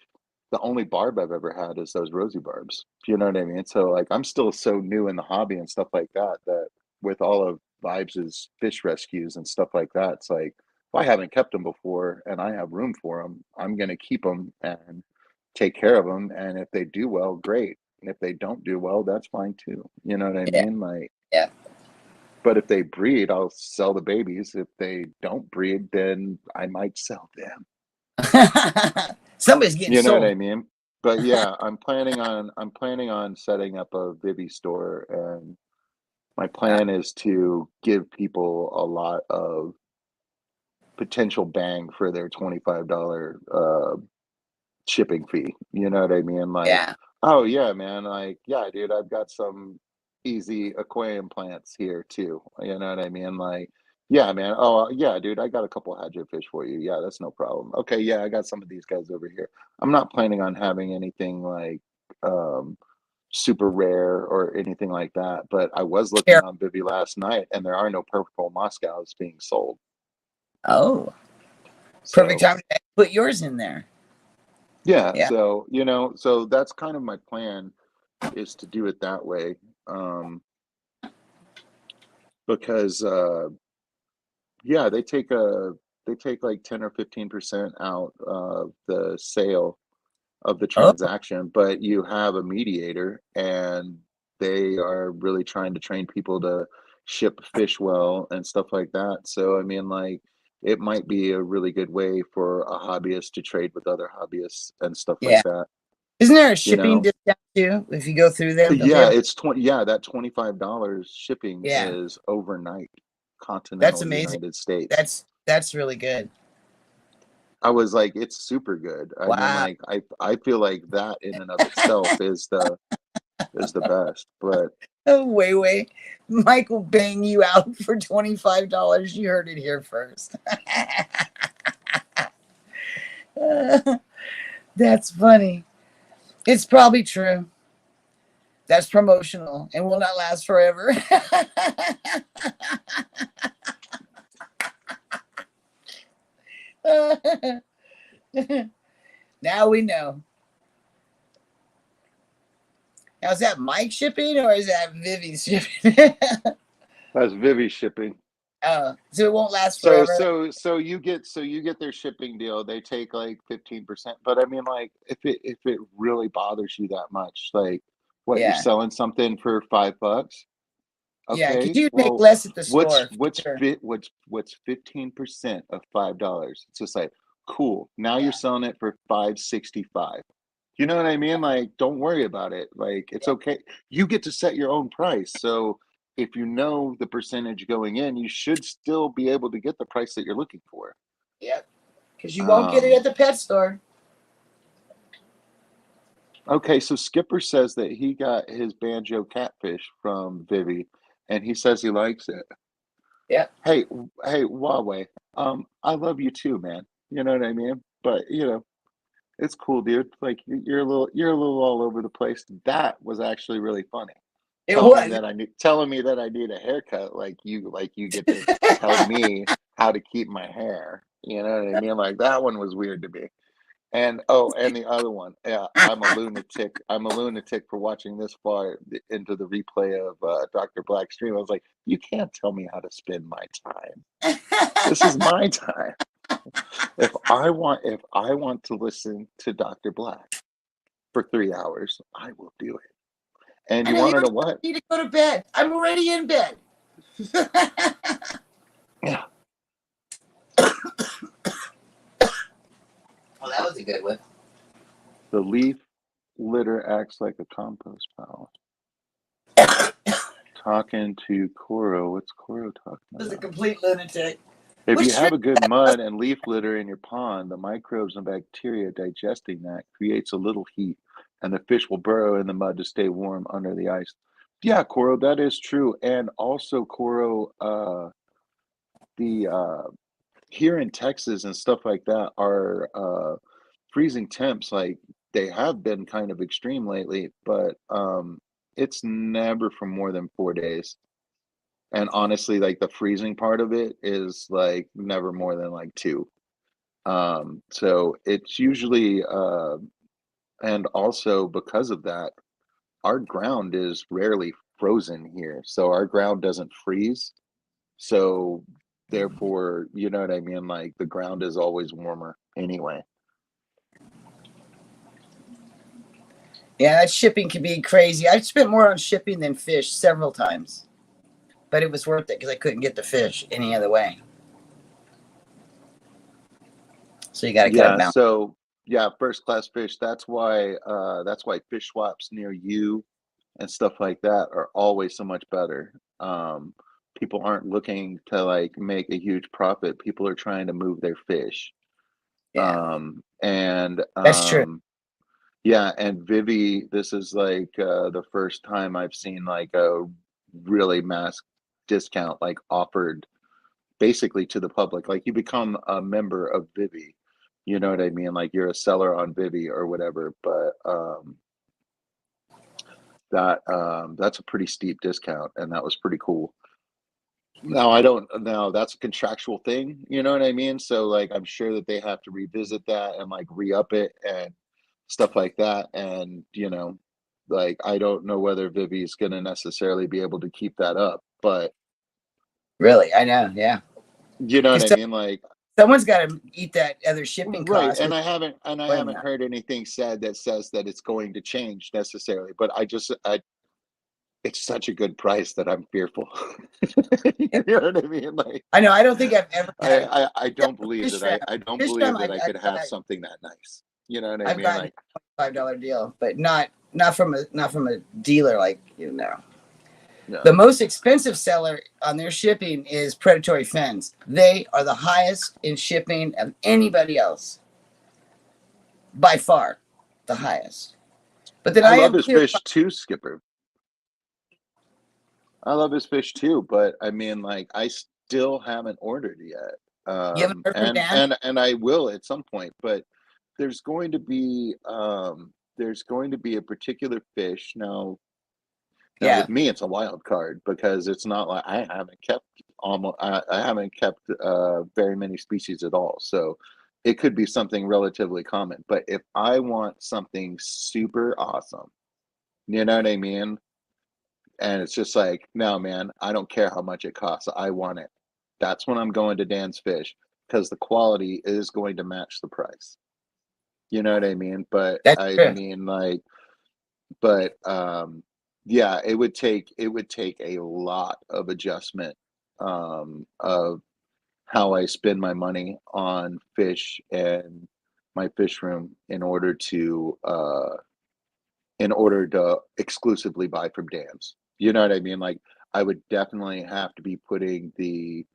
the only barb I've ever had is those rosy barbs. You know what I mean? So like I'm still so new in the hobby and stuff like that, that with all of Vibes' fish rescues and stuff like that. It's like, if I haven't kept them before and I have room for them, I'm going to keep them and take care of them. And if they do well, great. And if they don't do well, that's fine too. You know what I Yeah. mean? Like, Yeah. but if they breed, I'll sell the babies. If they don't breed, then I might sell them. Somebody's getting You know what sold. I mean? But yeah, I'm planning on setting up a Vivi store, and my plan is to give people a lot of potential bang for their $25 shipping fee. You know what I mean? Like, Yeah. oh yeah, man, like, yeah, dude, I've got some easy aquarium plants here too. You know what I mean? Like, yeah, man. Oh yeah, dude, I got a couple fish for you. Yeah, that's no problem. Okay, yeah, I got some of these guys over here. I'm not planning on having anything like um super rare or anything like that, but I was looking Care. on Vivi last night and there are no purple Moscows being sold. Oh, perfect So time to put yours in there. yeah, Yeah. so so that's kind of my plan, is to do it that way. Um, because yeah, they take like 10 or 15% out of the sale of the Oh, transaction, but you have a mediator and they are really trying to train people to ship fish well and stuff like that. So I mean, like, it might be a really good way for a hobbyist to trade with other hobbyists and stuff like yeah. that, Isn't there a you shipping know. discount too if you go through them? Don't they Yeah, have? it's 20, yeah, that $25 shipping Yeah, is overnight, that's continental amazing. United States. That's really good. I was like, it's super good. I mean, Wow. like, I feel like that in and of itself is the best. But Oh, wait. Mike will bang you out for $25. You heard it here first. That's funny. It's probably true. That's promotional and will not last forever. Now we know. Now, is that Mike shipping or is that Vivi shipping? that's Vivi shipping. So it won't last So forever. so you get their shipping deal. They take like 15%. But I mean, like, if it really bothers you that much, like, what, you're Yeah. selling something for $5? Yeah. Because Okay, you make well, less at the what's store. what's For sure. fit what's 15% of $5? It's just like, cool. Now you're Yeah. selling it for 565. You know what I mean? Like, don't worry about it. Like, it's Yeah. okay. You get to set your own price. So if you know the percentage going in, you should still be able to get the price that you're looking for. Yep. Because you won't get it Um, at the pet store. okay, so Skipper says that he got his banjo catfish from Vivi, and he says he likes it. Yep. Hey, Huawei. I love you too, man. You know what I mean? But it's cool, dude. Like, you're a little all over the place. That was actually really funny. It Telling me was. that I need a haircut, like you get to tell me how to keep my hair. You know what I mean? Like, that one was weird to me. And oh, and the other one, yeah, I'm a lunatic. I'm a lunatic for watching this far into the replay of Dr. Black's stream. I was like, you can't tell me how to spend my time. This is my time. If I want to listen to Dr. Black for 3 hours, I will do it. And you And want to here's know why I what? need to go to bed. I'm already in bed. Yeah. Well, that was a good one. The leaf litter acts like a compost pile. Talking to Koro. What's Koro talking It was a about? complete lunatic. If you Which have a good mud and leaf litter in your pond, the microbes and bacteria digesting that creates a little heat, and the fish will burrow in the mud to stay warm under the ice. Yeah, Koro, that is true. And also, Koro, the here in Texas and stuff like that are freezing temps. Like, they have been kind of extreme lately, but it's never for more than 4 days. And honestly, like, the freezing part of it is like never more than like two. So it's usually and also because of that, our ground is rarely frozen here. So our ground doesn't freeze. So therefore, you know what I mean? Like the ground is always warmer anyway. Yeah, that shipping can be crazy. I spent more on shipping than fish several times, but it was worth it because I couldn't get the fish any other way. So you got to kind of Yeah, bounce. so yeah, first class fish. That's why fish swaps near you and stuff like that are always so much better. People aren't looking to like make a huge profit. People are trying to move their fish. Yeah, And that's true. yeah, and Vivi, this is like the first time I've seen like a really mass discount like offered basically to the public. Like you become a member of Vivi. You know what I mean? Like you're a seller on Vivi or whatever, but that's a pretty steep discount and that was pretty cool. Now I don't know, that's a contractual thing, you know what I mean? So like I'm sure that they have to revisit that and like re-up it and stuff like that. And like I don't know whether Vivi's gonna necessarily be able to keep that up, but Really, I know. Yeah, you know what because I mean? Like someone's got to eat that other shipping right, cost. and I Blame haven't that. heard anything said that says that it's going to change necessarily, but I it's such a good price that I'm fearful. Yeah, You know what I mean? Like I know. I don't think I've ever had I don't believe fish that wrap. I don't Fish believe wrap, that I could have got, something that nice. You know what I I've mean? gotten Like a $5 deal, but not from a dealer like you know. yeah. The most expensive seller on their shipping is predatory fins. They are the highest in shipping of anybody else, by far, the highest. But then I I love have his clear. fish too, Skipper. I love his fish too, but I mean like I still haven't ordered yet. You haven't heard from Dan? And I will at some point, but there's going to be there's going to be a particular fish now Yeah, with me it's a wild card because it's not like I haven't kept I haven't kept very many species at all. So it could be something relatively common. But if I want something super awesome, you know what I mean? And it's just like, no, man, I don't care how much it costs. I want it. That's when I'm going to Dan's Fish because the quality is going to match the price. You know what I mean? But that's I true. mean like but yeah, it would take a lot of adjustment of how I spend my money on fish and my fish room in order to exclusively buy from Dan's. You know what I mean? Like I would definitely have to be putting the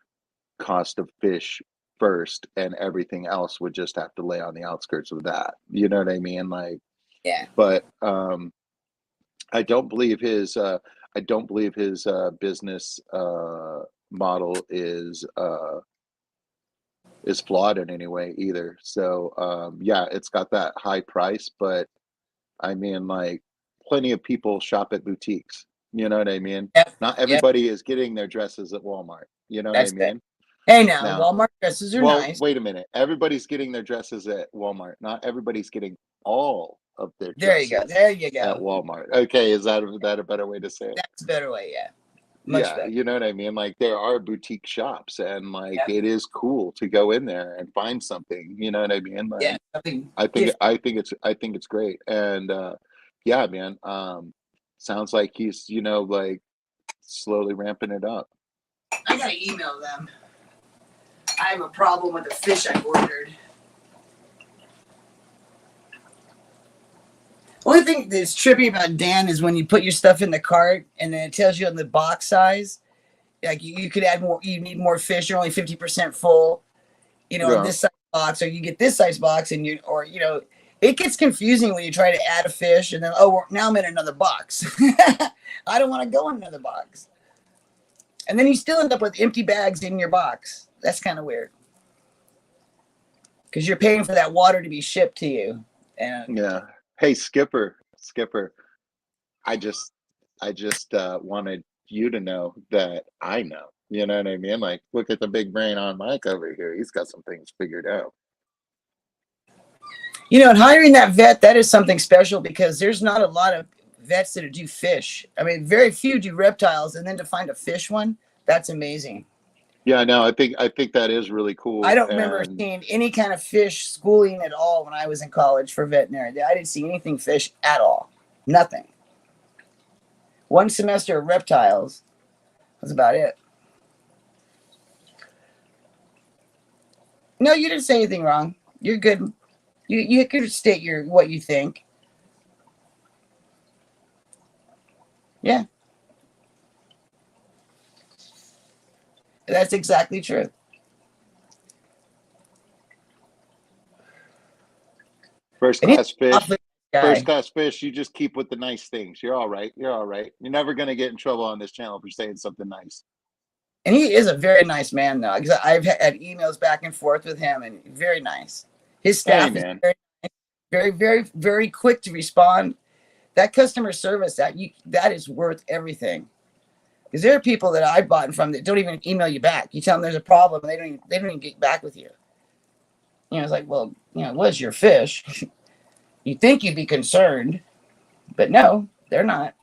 cost of fish first and everything else would just have to lay on the outskirts of that. You know what I mean? Like Yeah, but I don't believe his business model is flawed in any way either. So yeah, it's got that high price, but I mean like plenty of people shop at boutiques. You know what I mean? yep, Not yep. everybody is getting their dresses at Walmart. You know what I That's good. mean? Hey, now Now, Walmart dresses are well, nice. wait a minute. Everybody's getting their dresses at Walmart. Not everybody's getting all of their There you go. dresses There you at go. Walmart. Okay, is that a better way to say it? That's a better way. Yeah, much Yeah, better. you know what I mean? Like there are boutique shops and like Yeah, it is cool to go in there and find something, you know what I mean? yeah. Like Something I think different. I think it's great. And yeah, man, sounds like he's, like slowly ramping it up. I gotta email them. I have a problem with the fish I ordered. Only thing that's trippy about Dan is when you put your stuff in the cart and then it tells you on the box size, like you could add more, you need more fish, you're only 50% full, in Yeah. this size box, or you get this size box and it gets confusing when you try to add a fish and then, oh, now I'm in another box. I don't want to go in another box. And then you still end up with empty bags in your box. That's kind of weird because you're paying for that water to be shipped to you. And Yeah. Hey, Skipper, I just I just wanted you to know that I know. You know what I mean? Like look at the big brain on Mike over here. He's got some things figured out. and hiring that vet, that is something special because there's not a lot of vets that do fish. I mean, very few do reptiles, and then to find a fish one, that's amazing. Yeah, no, I think that is really I cool. don't remember And seeing any kind of fish schooling at all when I was in college for veterinary. I didn't see anything fish at all. Nothing. One semester of reptiles. That's about it. No, you didn't say anything wrong. You're good. You could state what you think. Yeah, that's exactly true. first And he's class an fish, awfully nice first guy. class fish, you just keep with the nice things. You're all right. You're all right. You're never gonna get in trouble on this channel for saying something nice. And he is a very nice man, though. Because I've had emails back and forth with him, and very nice. His Hey, staff is man. very, very, very quick to respond. That customer service that is worth everything. Because there are people that I've bought from that don't even email you back. You tell them there's a problem, and they don't even get back with you. It's like, well, it was your fish. You think you'd be concerned, but no, they're not.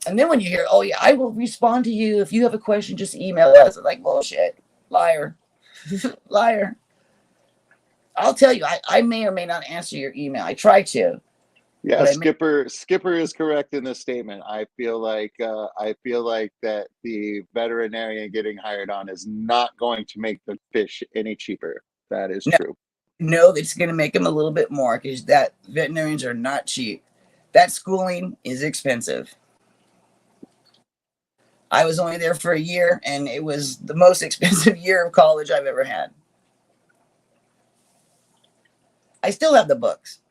And then when you hear, oh yeah, I will respond to you if you have a question, just email us. I'm like, bullshit, liar, liar. I'll tell you, I may or may not answer your email. I try to, Yeah, but I may. Skipper is correct in this statement. I feel like that the veterinarian getting hired on is not going to make the fish any cheaper. That is No, true. no, it's going to make them a little bit more because that veterinarians are not cheap. That schooling is expensive. I was only there for a year, and it was the most expensive year of college I've ever had. I still have the books.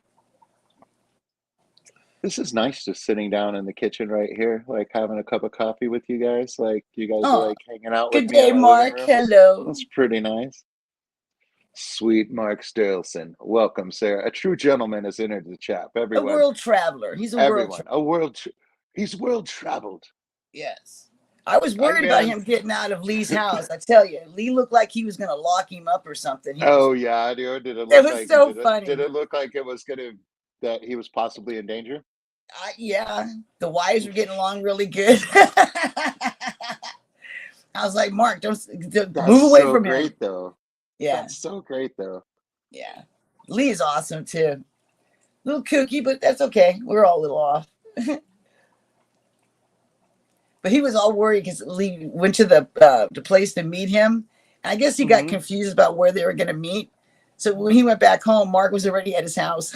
This is nice, just sitting down in the kitchen right here, like having a cup of coffee with you guys. Like you guys are Oh, like hanging out with good me in day, my living Mark. room. Hello. That's pretty nice. Sweet Mark Sterlson. Welcome, sir. A true gentleman has entered the chat. A Everyone, world traveler. He's a world everyone. traveler. He's world traveled. Yes. I was Young worried about man. him getting out of Lee's house. I tell you, Lee looked like he was going to lock him up or something. Oh yeah, dude. It was so funny. Did it look like it was gonna that he was possibly in danger? Yeah, the wives were getting along really good. I was like, Mark, don't That's move away so from him. great though. Yeah, That's so great though. yeah. Lee's awesome too. Little kooky, but that's okay. We're all a little off. But he was all worried because Lee went to the place to meet him. I guess he got confused about where they were going to meet. So when he went back home, Mark was already at his house.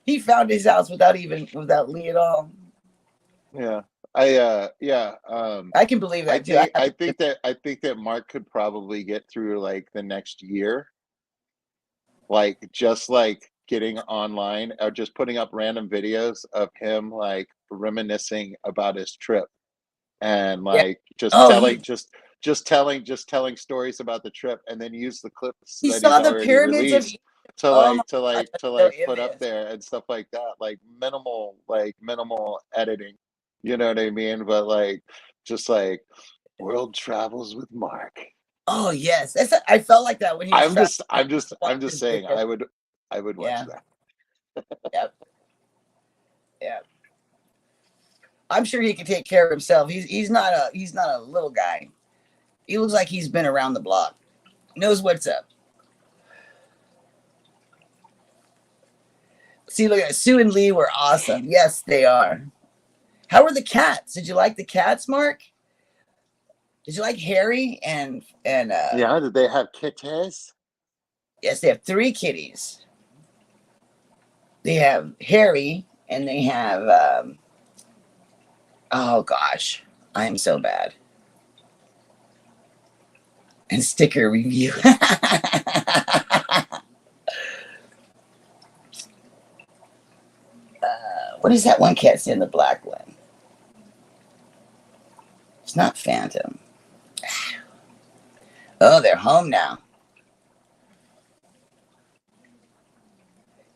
He found his house without Lee at all. Yeah. I can believe that too. I think that Mark could probably get through like the next year, like just like getting online or just putting up random videos of him like reminiscing about his trip and Yeah. like Oh, just telling stories about the trip and then use the clips he that he's saw the already pyramids of released Egypt. Oh my gosh, I'm so put up envious. there and stuff like that, like minimal editing, you know what I mean, but like just like world travels with Mark. Oh yes, I felt like that when he was traveling. I'm just saying I would watch Yeah. that. Yep. Yeah. I'm sure he can take care of himself. He's not a little guy. He looks like he's been around the block. Knows what's up. See, look at Sue and Lee were awesome. Yes, they are. How were the cats? Did you like the cats, Mark? Did you like Harry and Yeah, did they have kitties? yes, they have 3 kitties. They have Harry and they have oh gosh, I am so bad. And sticker review. What is that one cat's in the black one? It's not Phantom. Oh, they're home now.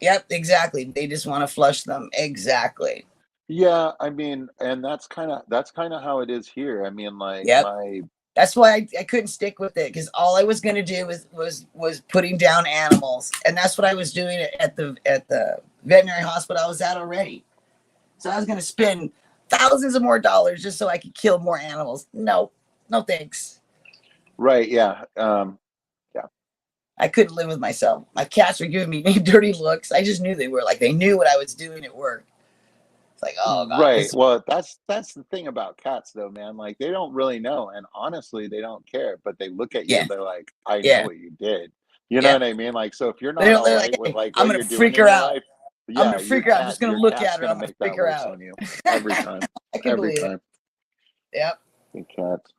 Yep, exactly. They just want to flush them. Exactly. Yeah, I mean, and that's kind of how it is here. I mean, like Yep. my That's why I couldn't stick with it because all I was going to do was putting down animals, and that's what I was doing at the veterinary hospital I was at already. So I was going to spend thousands of more dollars just so I could kill more animals. No, no thanks. Right. Yeah. I couldn't live with myself. My cats were giving me dirty looks. I just knew they were like, they knew what I was doing at work. It's like, oh God. Right. Well, that's the thing about cats though, man. Like they don't really know, and honestly, they don't care. But they look at you, Yeah. they're like, I know Yeah. what you did. You know Yeah. what I mean? Like, so if you're not all They're like, right with hey, like I'm what going you're to doing freak in her your out. life, I'm going yeah, to freak her out. I'm just going your to look cat's at her. gonna I'm going to make freak that her worse out. on you every time. I can Every believe it. time. Yep. The cats.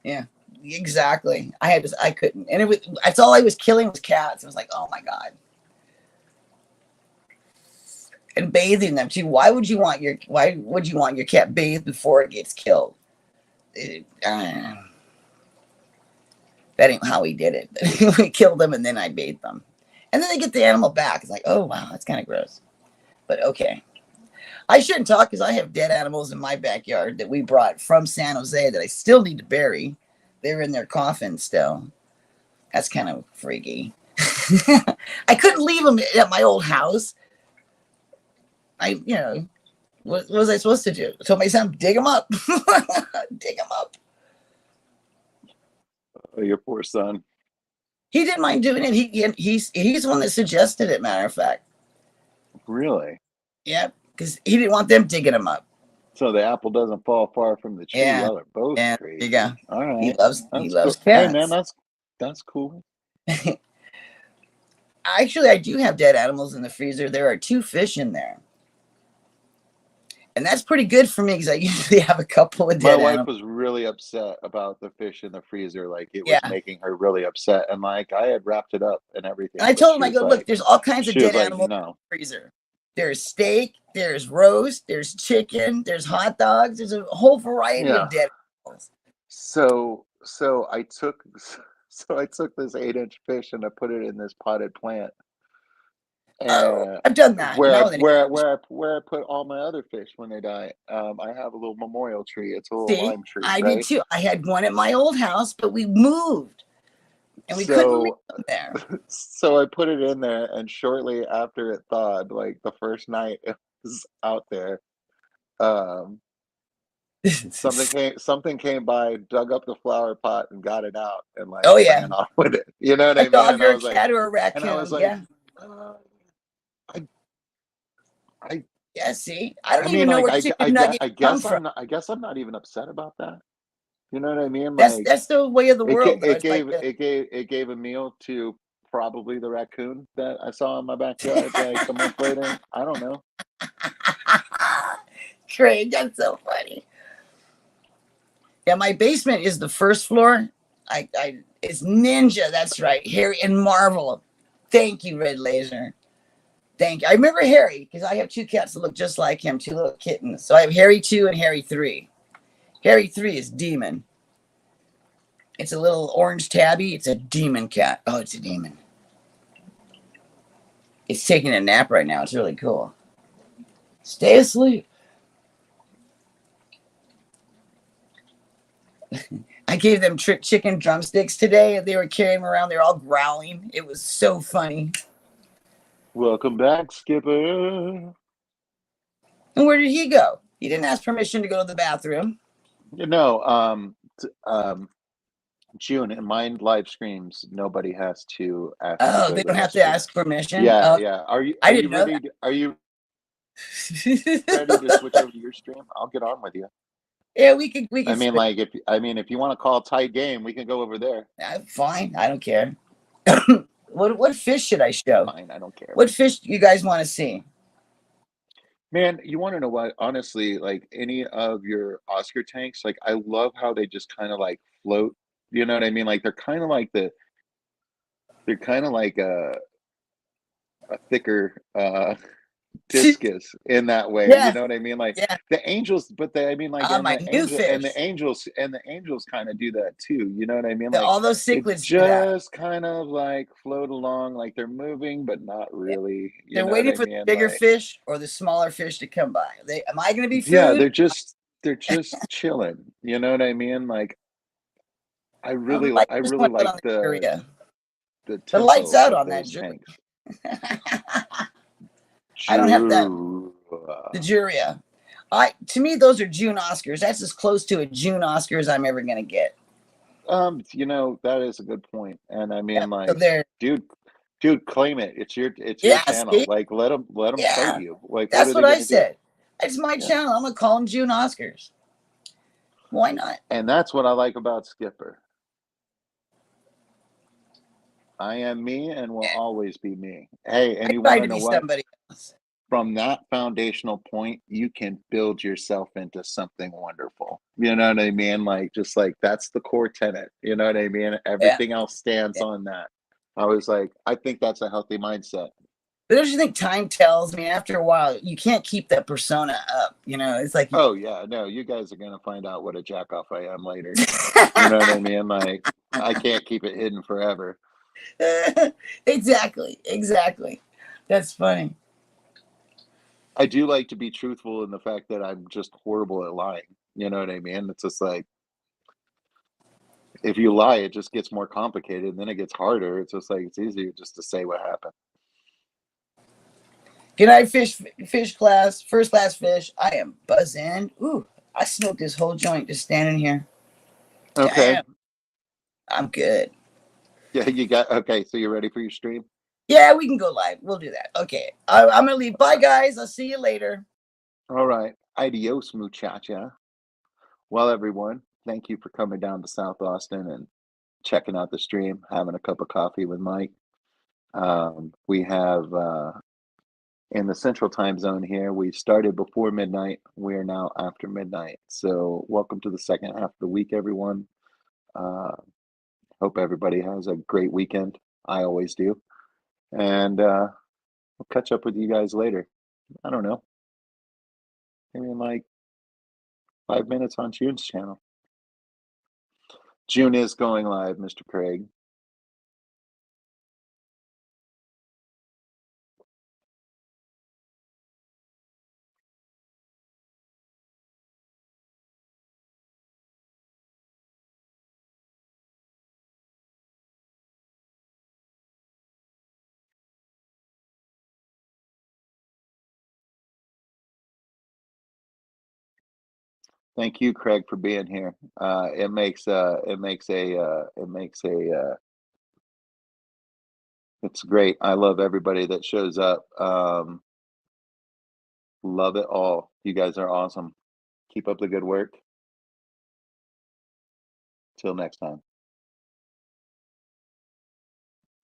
Yeah. Exactly. I couldn't. And that's all I was killing was cats. It was like, oh my God. And bathing them too. Why would you want your cat bathed before it gets killed? That ain't how we did it. We killed them and then I bathed them. And then they get the animal back. It's like, oh wow, that's kind of gross. But okay. I shouldn't talk because I have dead animals in my backyard that we brought from San Jose that I still need to bury. They're in their coffin still. That's kind of freaky. I couldn't leave them at my old house. What was I supposed to do? I told my son, dig them up. Dig them up. Oh, your poor son. He didn't mind doing it. He's the one that suggested it, matter of fact. Really? Yeah, because he didn't want them digging him up. So the apple doesn't fall far from the tree. Yeah. Y'all are both Yeah, there crazy. you go. All He right. loves That's cool. cats. Hey man, that's cool. Actually, I do have dead animals in the freezer. There are 2 fish in there. And that's pretty good for me because I usually have a couple of My dead wife animals. was really upset about the fish in the freezer. Like it was Yeah. making her really upset. And like I had wrapped it up and everything. And I but told she him, I was go, look, like, there's all kinds of she was dead like, animals in no. the freezer. There's steak, there's roast, there's chicken, there's hot dogs, there's a whole variety Yeah. of dead animals. So I took this 8-inch fish and I put it in this potted plant. Oh, And I've done that. No, then where I put all my other fish when they die. I have a little memorial tree. It's a little see, lime tree, I did right? too. I had one at my old house, but we moved and we couldn't leave So them there. so I put it in there, and shortly after it thawed, like the first night it was out there, um, something came by, dug up the flower pot, and got it out, and like Oh yeah, ran off with it. You know what a I mean? dog or a cat or a And I was raccoon. like, Yeah, uh, I, I, yeah. See, I don't I mean, even know like, where chicken nuggets come from. I guess I'm not even upset about that. You know what I mean? That's Like, that's the way of the world, though. it It's like gave a meal to probably the raccoon that I saw in my backyard like a month later. I don't know. Craig, that's so funny. Yeah, my basement is the first floor. It's Ninja. That's right, Harry and Marvel. Thank you, Red Laser. Thank you. I remember Harry because I have 2 cats that look just like him, 2 little kittens. So I have Harry 2 and Harry 3. Harry 3 is demon. It's a little orange tabby. It's a demon cat. Oh, it's a demon. It's taking a nap right now. It's really cool. Stay asleep. I gave them chicken drumsticks today, and they were carrying them around. They're all growling. It was so funny. Welcome back, Skipper. And where did he go? He didn't ask permission to go to the bathroom. You know, June, in mine live streams, nobody has to ask to Oh, go they to the don't have to restroom. ask permission? Yeah, Oh, yeah. I Are you didn't know ready? Are you that. ready to switch over to your stream? I'll get on with you. Yeah, we could I mean, switch. like if you want to call a tight game, we can go over there. Fine. I don't care. What fish should I show? Fine, I don't care. What fish do you guys want to see? Man, you want to know what? Honestly, like any of your Oscar tanks, like I love how they just kind of like float. You know what I mean? Like they're kind of like a thicker discus in that way. You Yeah, know what I mean? Like yeah. the angels, but they, I mean, like, and My new fish. the angels kind of do that too. You know what I mean? Like All those they cichlids do that. just kind of like float along, like they're moving, but not Yeah. really. You They're know what waiting I for the mean? bigger Like, fish or the smaller fish to come by. Am I going to be yeah, food? they're just chilling. You know what I mean? Like Oh, the light I just really went out like on the area. the The light's tempo out of on that those jury. tanks. I don't have that. The Jura. Juria. To me, those are June Oscars. That's as close to a June Oscar as I'm ever gonna get. You know, that is a good point. And I Yeah, mean, so like, there. dude, claim it. It's your Yeah, channel. see, Like, let them fight yeah, you. Like, what that's are what they I gonna do? said. It's my Yeah. channel. I'm gonna call them June Oscars. Why not? And that's what I like about Skipper. I am me and will Yeah, always be me. Hey, and I you tried want to to know be what? somebody else. From that foundational point, you can build yourself into something wonderful. You know what I mean? Like, just like that's the core tenet. You know what I mean? Yeah, Everything else stands yeah. on that. I was like, I think that's a healthy mindset. But don't you think time tells? I mean, after a while, you can't keep that persona up. You know, it's like Oh yeah, no, you guys are gonna find out what a jack off I am later. You know what I mean? Like, I can't keep it hidden forever. exactly, exactly. That's funny. I do like to be truthful in the fact that I'm just horrible at lying. You know what I mean? It's just like if you lie, it just gets more complicated and then it gets harder. It's just like it's easier just to say what happened. Good night, fish class, first class fish. I am buzzing. Ooh, I smoked this whole joint just standing here. Okay. Damn, I'm good. Yeah, you got okay, so you're ready for your stream? Yeah, we can go live. We'll do that. Okay, I'm gonna leave. Bye, guys. I'll see you later. All right. Adios, muchacha. Well, everyone, thank you for coming down to South Austin and checking out the stream, having a cup of coffee with Mike. We have in the central time zone here, we started before midnight. We are now after midnight. So, welcome to the second half of the week, everyone. Uh, Hope everybody has a great weekend. I always do. And we'll catch up with you guys later. I don't know, maybe in like 5 minutes on June's channel. June is going live, Mr. Craig. Thank you, Craig, for being here. It's great. I love everybody that shows up. Love it all. You guys are awesome. Keep up the good work. Till next time.